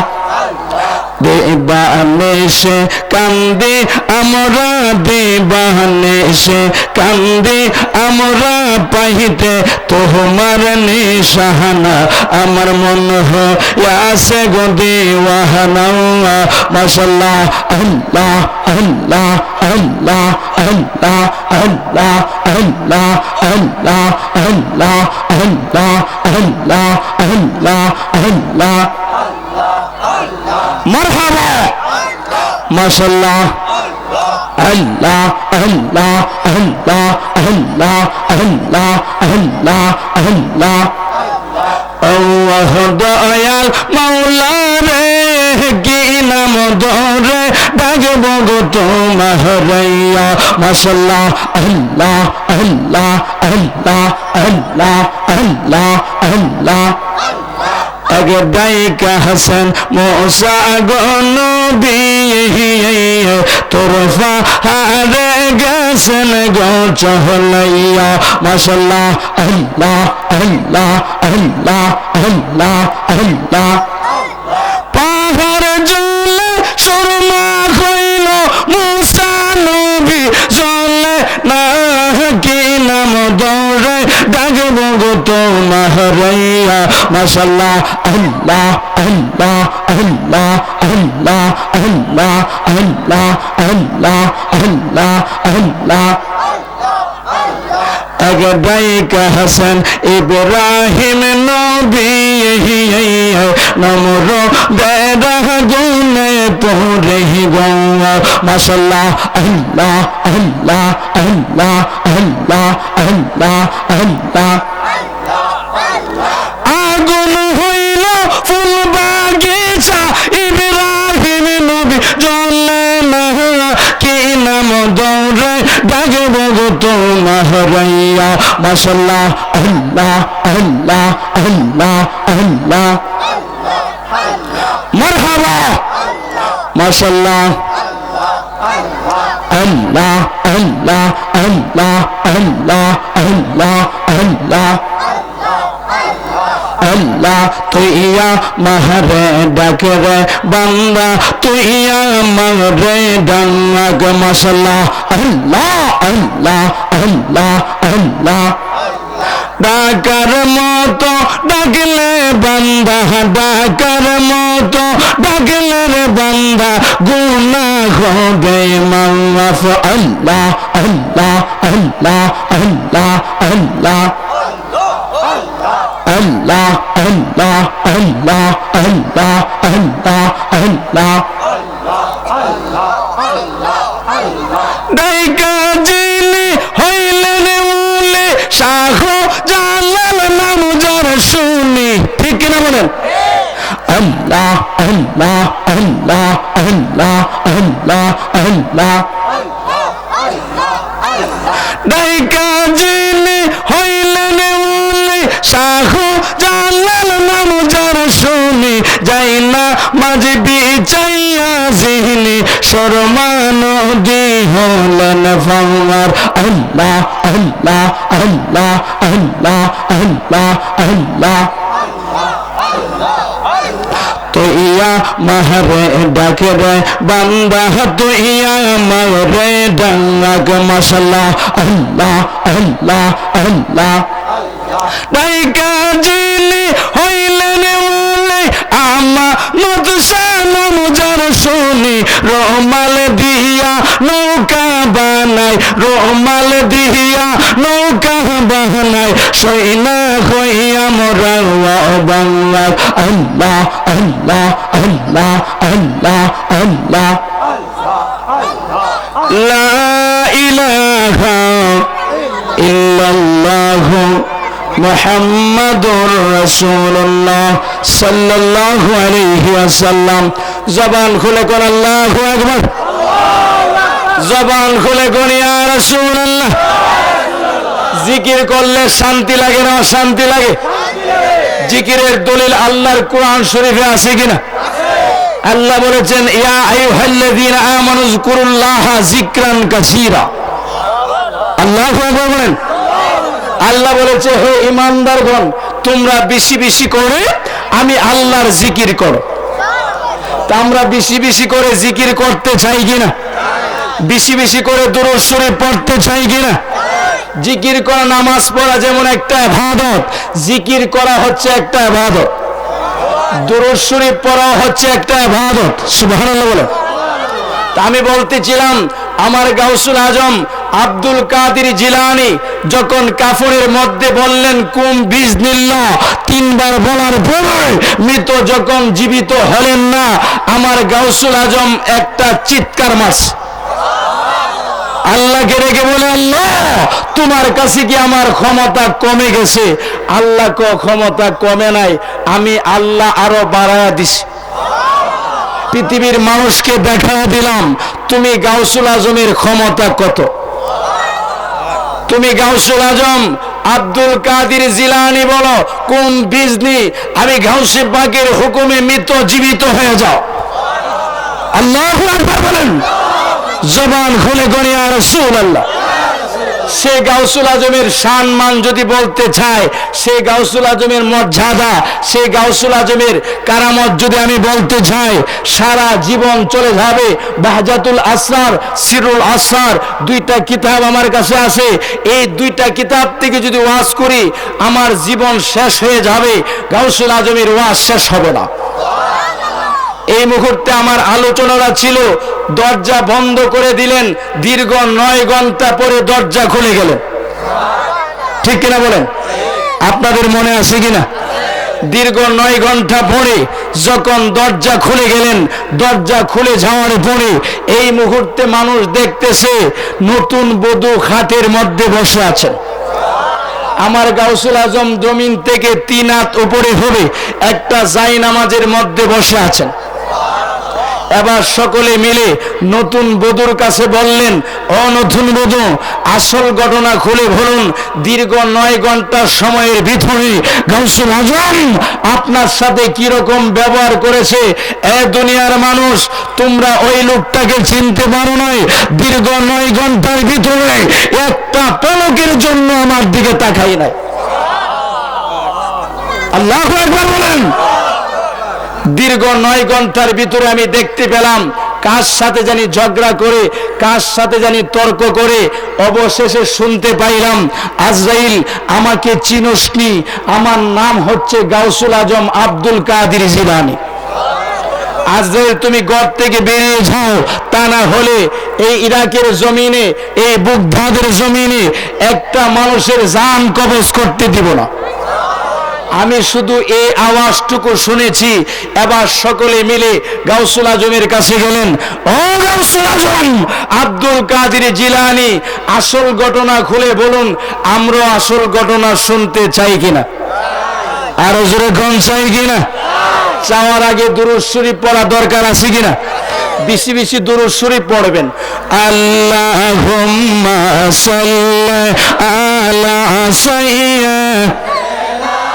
দেবানে সে কান্দে আমরা, দেবানে সে কান্দে আমরা, পাইতে তোমার নিশানা। আমার মন হইয়াছে গো দেওয়ানা, মাশাআল্লাহ আল্লাহ আল্লাহ আল্লাহ আল্লাহ আল্লাহ আল্লাহ আল্লাহ আল্লাহ আল্লাহ আল্লাহ আল্লাহ আল্লাহ। মারহাবা মাশাআল্লাহ আল্লাহ আল্লাহ আল্লাহ আল্লাহ আল্লাহ আল্লাহ আল্লাহ। আল্লাহ দয়াল মাওলা রে, কি নাম ধরে ডাকব গো তোমার রাইয়া, মাশাআল্লাহ আল্লাহ আল্লাহ আল্লাহ আল্লাহ আল্লাহ আল্লাহ আগে ডাইকা হাসান মুসা গো নবী তোরফা হারে গেছেন গো চহলাইয়া মাশাআল্লাহ আল্লাহ আল্লাহ আল্লাহ আল্লাহ আল্লাহ পাহাড় জলে সুরমা হইল মুসা নবী জলে না কি নাম দৌড়ে ডাকব গো তোমার রাইয়া মাশাআল্লাহ আল্লাহ আল্লাহ আল্লাহ আল্লাহ আল্লাহ আল্লাহ আল্লাহ আল্লাহ আল্লাহ আগে ডাইকা হাসান ইব্রাহিম নবী নমর বেড়া গুনে পড়ে গঙ্গা মাশাআল্লাহ আল্লাহ আল্লাহ আল্লাহ আল্লাহ আল্লাহ আল্লাহ আগুন হইল ফুল বাগিচা ইব্রাহিম নবী জ্বলে না কি নাম দৌড়ে ডাকব গো তোমার রাইয়া মাশাআল্লাহ আল্লাহ আল্লাহ আল্লাহ আল্লাহ মারহাবা মাশাআল্লাহ আল্লাহ আল্লাহ আল্লাহ আল্লাহ আল্লাহ আল্লাহ আল্লাহ তুই মাহরে ডাকে রে বান্দা তুই মাহরে ডাক মাশাআল্লাহ আল্লাহ আল্লাহ আল্লাহ আল্লাহ ডাকার মতো ডাকলে বান্দা ডাকার মতো ডাকলে রে বান্দা গুনাহ হবে মাফ আল্লাহ আল্লাহ আল্লাহ আল্লাহ আল্লাহ আল্লাহ আল্লাহ আল্লাহ আল্লাহ আল্লাহ আল্লাহ ডাইকা জিনি হইলেন উলে শাহ জালাল নাম যার শুনি ঠিক না বলেন আল্লাহ আল্লাহ আল্লাহ আল্লাহ আল্লাহ আল্লাহ ডাইকা জিনি হইলেন উলে শাহ জালাল নাম যার শুনি যাই না মাঝে বিচাইয়া জিনি শর্মা নদী হলেন ফাওয়ার আল্লাহ আল্লাহ আল্লাহ আল্লাহ আল্লাহ আল্লাহ তুইয়া মাহরে ডাকে রে বান্দা তুইয়া মাহরে ডাক মাশাআল্লাহ আল্লাহ আল্লাহ আল্লাহ ডাইকা জিনি হইলেন উলে আমা নদসানম যার শুনি রহমাল দিয়া নৌকা বানাই রহমাল দিয়া নৌকা বানাই সইনা হইয়া মোরা বাংলা আল্লাহ আল্লাহ আল্লাহ আল্লাহ আল্লাহ লা ইলাহা ইল্লাল্লাহু মুহাম্মাদুর রাসূলুল্লাহ সাল্লাল্লাহু আলাইহি ওয়াসাল্লাম জবান খুলে কোন আল্লাহু আকবার জবান খুলে কোন ইয়া রাসূলুল্লাহ জিকির করলে শান্তি লাগে না অশান্তি লাগে জিকিরের দলিল আল্লাহর কোরআন শরীফে আছে কিনা আল্লাহ বলেছেন ইয়া আইয়ুহাল্লাযীনা আমানু যকুরুল্লাহা যিকরান কাসীরা আল্লাহু আকবার বলেন আল্লাহ বলেছে হে ঈমানদারগণ তোমরা বেশি বেশি করে আমি আল্লাহর জিকির করো তা আমরা বেশি বেশি করে জিকির করতে চাই কিনা বেশি বেশি করে দুরূদ শরীফ পড়তে চাই কিনা জিকির করা নামাজ পড়া যেমন একটা ইবাদত জিকির করা হচ্ছে একটা ইবাদত দুরূদ শরীফ পড়া হচ্ছে একটা ইবাদত সুবহানাল্লাহ বলে তা আমি বলতেছিলাম আমার গাউসুল আজম আব্দুল কাদের জিলানী যখন কাফনের মধ্যে বললেন কুম বিজনিল্লাহ তিনবার বলার পরে মৃত যখন জীবিত হলেন না আমার গাউসুল আজম একটা চিৎকার মারছে আল্লাহকে রেখে বলে আল্লাহ তোমার কাছে কি আমার ক্ষমতা কমে গেছে আল্লাহ কো ক্ষমতা কমে নাই আমি আল্লাহ আরো বাড়ায়া দিছি পৃথিবীর মানুষকে দেখা দিলাম তুমি গাউসুল আজমের ক্ষমতা কত তুমি গাউসুল আজম আব্দুল কাদের জিলানী বলো, কোন বিজনি, আমি গাউসে পাকের হুকুমে মৃত জীবিত হয়ে যাও। আল্লাহু আকবার বলেন, জবান খুলে গনি ইয়া রাসূলুল্লাহ। সে গাউসুল আজমের সম্মান যদি বলতে চায়, সে গাউসুল আজমের মর্যাদা, সে গাউসুল আজমের কারামত যদি আমি বলতে চাই, সারা জীবন চলে যাবে। বাহজাতুল আসরার, সিরুল আসরার, দুইটা কিতাব আমার কাছে আছে। এই দুইটা কিতাব থেকে যদি ওয়াজ করি, আমার জীবন শেষ হয়ে যাবে, গাউসুল আজমের ওয়াজ শেষ হবে না। এই মুহূর্তে আমার আলোচনাটা ছিল, দরজা বন্ধ করে দিলেন, দীর্ঘ 9 ঘন্টা পরে দরজা খুলে গেলেন। ঠিক কিনা বলেন? আপনাদের মনে আছে কিনা? দীর্ঘ 9 ঘন্টা পরে যখন দরজা খুলে গেলেন, দরজা খুলে যাওয়ার পরে এই মুহূর্তে মানুষ দেখতেছে নতুন বধূ খাটের মধ্যে বসে আছেন। আমার গাউসুল আজম জমিন থেকে 3 হাত উপরে হবে, একটা জায়নামাজের মধ্যে বসে আছেন। এবার সকলে মিলে নতুন বধূর কাছে বললেন, ও নতুন বধূ, আসল ঘটনা খুলে বলুন, দীর্ঘ 9 ঘন্টার সময়ের ভিতরে গাউসুল আজম আপনার সাথে কি রকম ব্যবহার করেছে। এ দুনিয়ার মানুষ, তোমরা ওই লোকটাকে চিনতে পারো নাই, দীর্ঘ 9 ঘন্টার ভিতরে একটা পলকের জন্য আমার দিকে তাকাই নাই। আল্লাহু আকবার বলেন। দীর্ঘ 9 ঘন্টার ভিতরে আমি দেখতে পেলাম কার সাথে জানি ঝগড়া করে, কার সাথে জানি তর্ক করে, অবশেষে শুনতে পাইলাম, আজরাইল আমাকে চিনোস নি, আমার নাম হচ্ছে গাউসুল আজম আব্দুল কাদের জিলানী। আজরাইল তুমি ঘর থেকে বেরিয়ে যাও, তা না হলে এই ইরাকের জমিনে, এই বুগদাদের জমিনে একটা মানুষের জান কবজ করতে দিব না। আমি শুধু এই আওয়াজটুকু শুনেছি। এবার সকলে মিলে গাউসুল আজমের কাছে গেলেন, ও গাউসুল আজম আব্দুল কাদের জিলানী, আসল ঘটনা খুলে বলুন, আমরা আসল ঘটনা শুনতে চাই কিনা? আরো জোরে কোন চাই কিনা? চাওয়ার আগে দুরূদ শরীফ পড়া দরকার আছে কিনা? বেশি বেশি দুরূদ শরীফ পড়বেন। আল্লাহুম্মা সাল্লি আলা সাইয়্যিদিনা,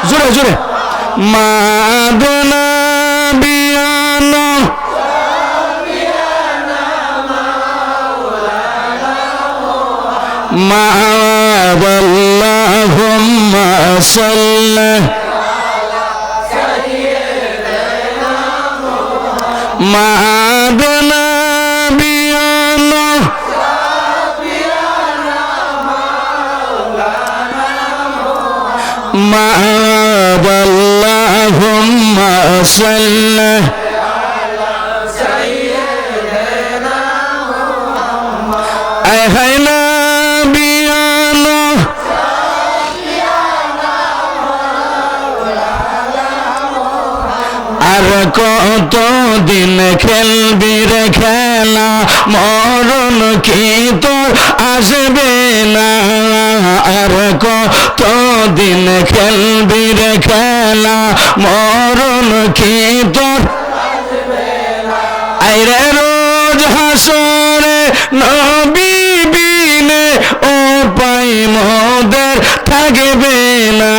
জোরে জোরে, মাদনা বিয়ানা মাআল্লাহুম্মা সাল্লি মাদনা বিয়ানা মাআল্লাহুম্মা সাল্লি আইহাইনা বিয়ানা আর কত দিন খেলবি রে খেলা, মরণ কি তোর আসবে না। আর কত দিন খেলবি রে খেলা, মরণ কি তোর আইরে রোজ হাসরে নবী বিনে ও পাই মোদের থাকবে না।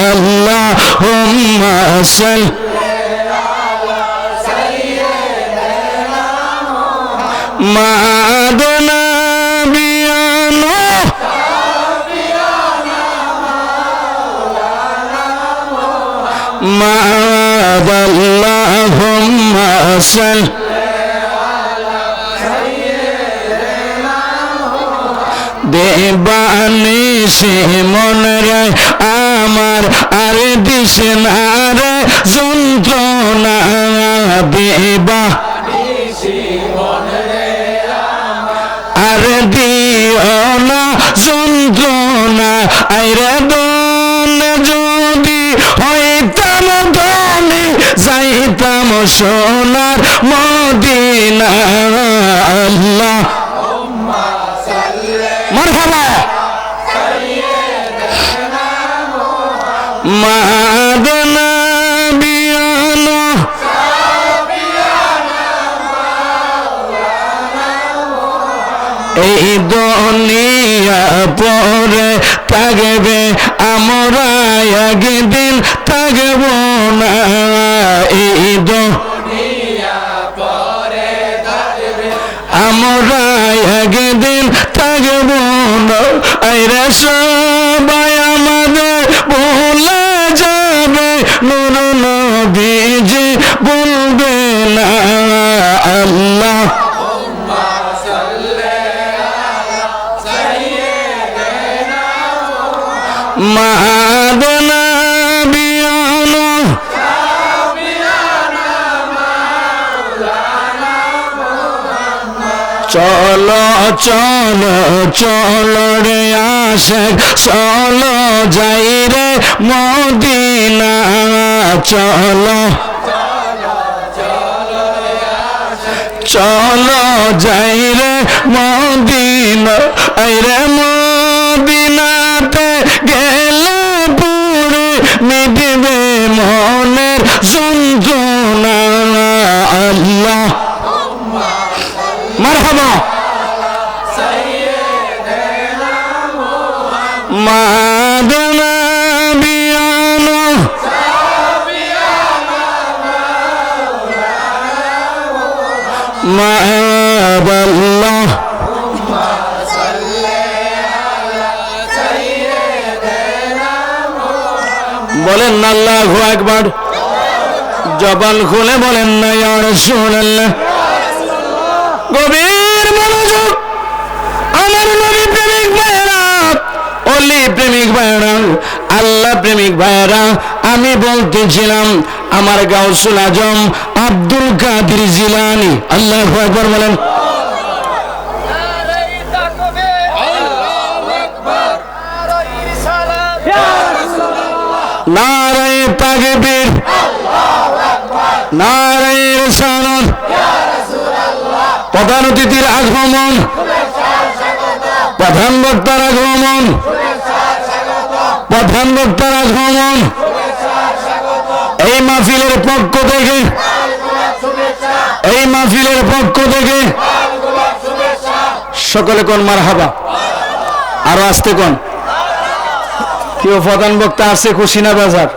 আল্লাহুম্মা সাল্লি মাদনা বিয়ানা মাআল্লাহুম্মা সাল্লি দেবানি সে মন রে আমার, আর দিস না রে যন্ত্রণা। দেবা আর দিও না যন্ত্রণা, আইরে দন যদি হইতাম ধনী, যাইতাম সোনার মদিনা। আল্লাহ মারহাবা মাদনা বিয়ানা এই দুনিয়া দুনিয়া পরে থাকবে, আমরা একদিন থাকব না। এই দুনিয়া পরে থাকবে, আমরা একদিন থাকব না। আইরে সবাই আমাদের ভুলে যাবে, নূর নবীজি বলবে না। আল্লাহ মাদনা বিয়ানো চলো চলো চলো রে আশিক, চলো যাই রে মদিনা। চলো চলো যাই রে মদিনা। আইরে মদিনাতে গেলে পুরে মিটবে মনের যন্ত্রণা। আল্লাহ মারহাবা মাদনা বিয়ানো মাআল্লাহ বলেন না আল্লাহু আকবার। জবান খুলে বলেন না ইয়া রাসূলুল্লাহ। গভীর মনোযোগ আমার নবী প্রেমিক ভাইরা, ওলি প্রেমিক ভাইরা, আল্লাহ প্রেমিক ভাইরা, আমি বলতেছিলাম আমার গাউসুল আজম আব্দুল কাদের জিলানী। আল্লাহু আকবার বলেন। নারায়ে তাকবীর, নারায়ে রিসালাত। প্রধান অতিথির আগমন, প্রধান বক্তার আগমন, প্রধান বক্তার আগমন। এই মাহফিলের পক্ষ থেকে, এই মাহফিলের পক্ষ থেকে সকলে কোন মারহাবা। আরো আসতে কোন। কেউ প্রধান বক্তা আছে খুশি না বাজার?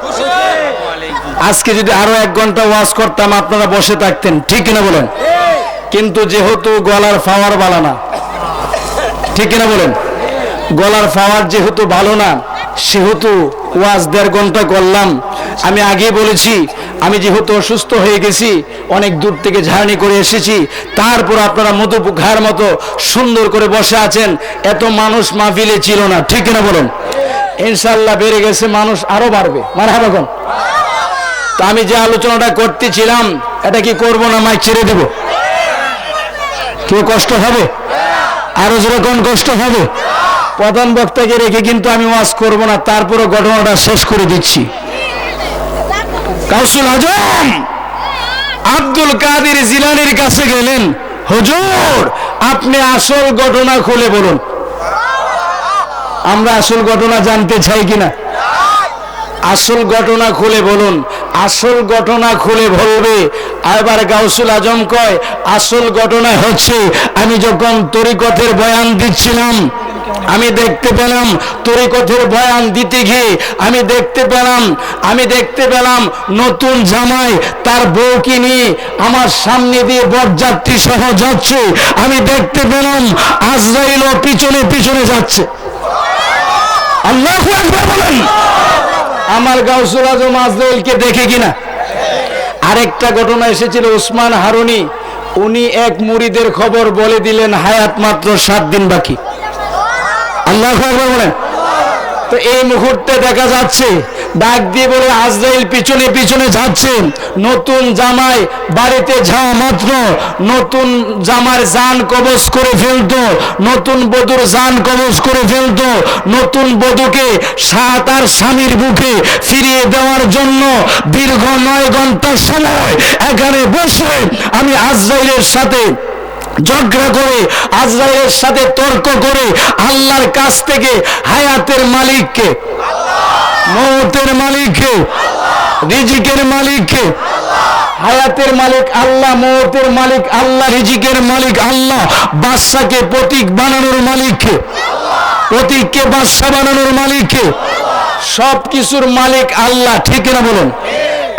আজকে যদি আরো 1 ঘন্টা ওয়াজ করতাম আপনারা বসে থাকতেন, ঠিক কিনা বলেন? কিন্তু যেহেতু গলার পাওয়ার ভালো না, ঠিক কিনা বলেন? গলার পাওয়ার যেহেতু ভালো না, সেহেতু ওয়াজ 1.5 ঘন্টা করলাম। আমি আগে বলেছি আমি যেহেতু অসুস্থ হয়ে গেছি, অনেক দূর থেকে জার্নি করে এসেছি, তারপর আপনারা মধু ঘাড় মতো সুন্দর করে বসে আছেন। এত মানুষ মাহফিলে ছিল না, ঠিক কিনা বলেন? ইনশাআল্লাহ বেড়ে গেছে, মানুষ আরো বাড়বে। মারহাবা কোন। তো আমি যে আলোচনাটা করতেছিলাম এটা কি করব না মাইক ছেড়ে দেব? কেউ কষ্ট হবে? আরো যেরকম কষ্ট হবে। প্রধান বক্তাকে রেখে কিন্তু আমি ওয়াজ করব না, তারপরে ঘটনাটা শেষ করে দিচ্ছি। গাউসুল আজম আব্দুল কাদের জিলানীর কাছে গেলেন, হুজুর আপনি আসল ঘটনা খুলে বলুন। আমরা আসল ঘটনা জানতে চাই কিনা? আসল ঘটনা খুলে বলুন। আসল ঘটনা খুলে বলবে। আবার গাউসুল আজম কয় আসল ঘটনা হচ্ছে আমি যখন তরিকতের বয়ান দিচ্ছিলাম, আমি দেখতে পেলাম তরিকতের বয়ান দিতে গিয়ে আমি দেখতে পেলাম নতুন জামাই তার বউকে নিয়ে আমার সামনে দিয়ে বরযাত্রী সহ যাচ্ছে। আমি দেখতে পেলাম আজরাইলও পিছনে পিছনে যাচ্ছে। আল্লাহু আকবার বলেন। আমার গাউসুল আজম আজরাইলকে দেখে কিনা? আরেকটা ঘটনা এসেছিল উসমান হারুনি, উনি এক মুরিদের খবর বলে দিলেন হায়াত মাত্র 7 দিন বাকি। আল্লাহু আকবার বলেন। তো এই মুহূর্তে দেখা যাচ্ছে ডাক দিয়ে বলে আজরাইল পিছনে পিছনে যাচ্ছে। নতুন জামাই বাড়িতে যাওয়া মাত্র নতুন জামার জান কবজ করে ফেলতো, নতুন বধূর জান কবজ করে ফেলতো। নতুন বধূকে তার স্বামীর বুকে ফিরিয়ে দেওয়ার জন্য দীর্ঘ 9 ঘন্টা সময় এখানে বসে আমি আজরাইলের সাথে ঝগড়া করে, আজরাইলের সাথে তর্ক করে আল্লাহর কাছ থেকে হায়াতের মালিককে, মওতের মালিককে, রিজিকের মালিককে, হায়াতের মালিক আল্লাহ, মওতের মালিক আল্লাহ, রিজিকের মালিক আল্লাহ, বাদশাকে প্রতীক বানানোর মালিককে প্রতীককে বাদশা বানানোর মালিককে, সব কিছুর মালিক আল্লাহ, ঠিক না বলুন?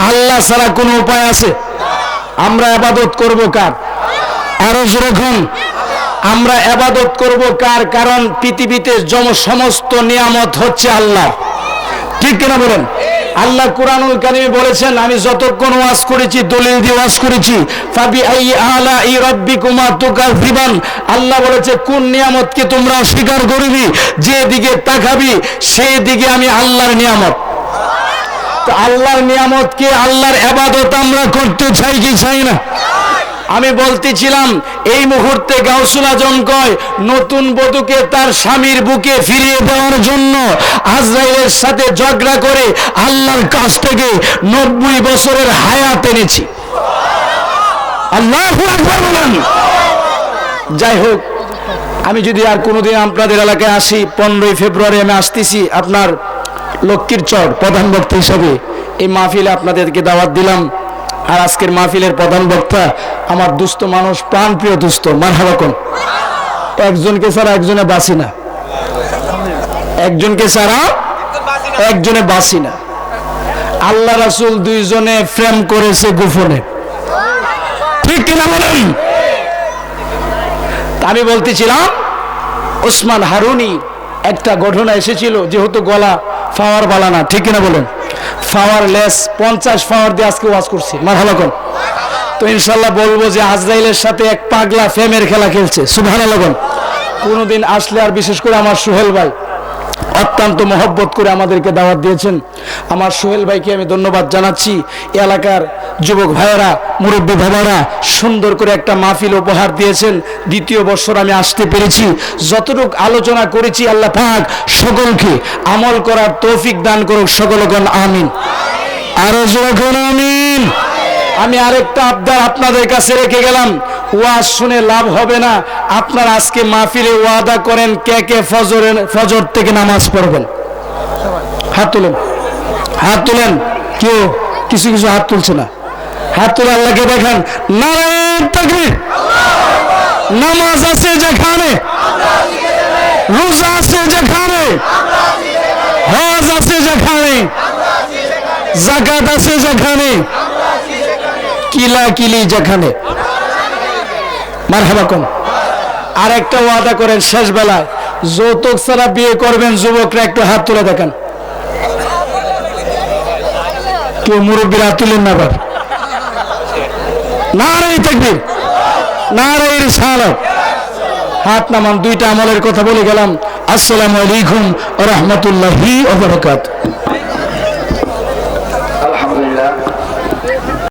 আল্লাহ ছাড়া কোনো উপায় আছে? আমরা ইবাদত করব কার? আরো যেরকম আমরা ইবাদত করব কার? কারণ পৃথিবীতে সমস্ত নিয়ামত হচ্ছে আল্লাহ, ঠিক কিনা বলেন? আল্লাহ কুরআনুল কারীমে বলেছেন, আমি যতক্ষণ ওয়াজ করেছি দলিল দিয়ে ওয়াজ করেছি, ফাবি আই আলাই রাব্বিকুমা তুকাযিবান। আল্লাহ বলেছে কোন নিয়ামতকে তোমরা অস্বীকার করবি, যে দিকে তাকাবি সেই দিকে আমি আল্লাহর নিয়ামত। তো আল্লাহর নিয়ামতকে, আল্লাহর ইবাদত আমরা করতে চাই কি চাই না? আমি বলতেছিলাম এই মুহূর্তে গাউসুল আজম কয় নতুন বধূকে তার স্বামীর বুকে ফিরিয়ে দেওয়ার জন্য আজরাইলের সাথে ঝগড়া করে আল্লাহর কাছ থেকে 90 বছরের হায়াত এনেছি। আল্লাহু আকবার বলেন। যাই হোক, আমি যদি আর কোনোদিন আপনাদের এলাকায় আসি, 15ই ফেব্রুয়ারি আমি আসতেছি আপনার লক্ষ্মীর চর প্রধান বক্তা হিসাবে। এই মাহফিলে আপনাদেরকে দাওয়াত দিলাম। আর আজকের মাহফিলের প্রধান বক্তা আমার দুস্থ মানুষ, প্রাণপ্রিয় দুস্থ, মারহাবা কোন। একজনকে ছাড়া একজনে বাঁচি না, একজনকে ছাড়া একজনে বাঁচি না। আল্লাহ রাসূল দুইজনে প্রেম করেছে গোপনে, ঠিক কিনা বলেন? আমি বলতেছিলাম ওসমান হারুনি একটা ঘটনা এসেছিল, যেহেতু গলা ফাওয়ার বালা না, ঠিক কিনা বলেন? ফাওয়ার লেস 50 ফাওয়ার দিয়ে আজকে ওয়াজ করছি, মারহাবা কোন। তো ইনশাল্লাহ বলবো যে আজরাইলের সাথে এক পাগলা প্রেমের খেলা খেলছে, সুবহানাল্লাহ। কোনোদিন আসলে, আর বিশেষ করে আমার সোহেল ভাই অত্যন্ত মহব্বত করে আমাদেরকে দাওয়াত দিয়েছেন। আমার সোহেল ভাইকে আমি ধন্যবাদ জানাচ্ছি। এলাকার যুবক ভাইয়েরা, মুরব্বী বাবারা সুন্দর করে একটা মাহফিল উপহার দিয়েছেন। দ্বিতীয় বছর আমি আসতে পেরেছি। যতটুকু আলোচনা করেছি আল্লাহ পাক সকলকে আমল করার তৌফিক দান করুক, সকলগণ আমিন। আরো যখন আমিন। আমি আরেকটা আবদার আপনাদের কাছে রেখে গেলাম, ওয়াজ শুনে লাভ হবে না। আপনারা আজকে মাহফিলে ওয়াদা করেন কে কে ফজর থেকে নামাজ পড়বেন। হাত তুলেন, হাত তুলেন। কেউ কিছু কিছু হাত তুলছে না, হাত তুলে আল্লাহকে দেখান। নারায়ে তাকবীর। নামাজ আছে যেখানে, রোজা আছে যেখানে, হজ আছে যেখানে, যাকাত আছে যেখানে, কিলা কিলি যেখানে, মারহাবা কোন। আর একটা ওয়াদা করেন শেষ বেলায়, যৌতুক ছাড়া বিয়ে করবেন যুবকরা, একটু হাত তুলে দেখেন। কেউ মুরব্বীর হাত তুলেন না আবার। নারায়ে তাকবীর, নারায়ে রিসালাত। হাত নামান। দুইটা আমলের কথা বলে গেলাম। আসসালামু আলাইকুম ওয়া রাহমাতুল্লাহি ওয়া বারাকাতুহু।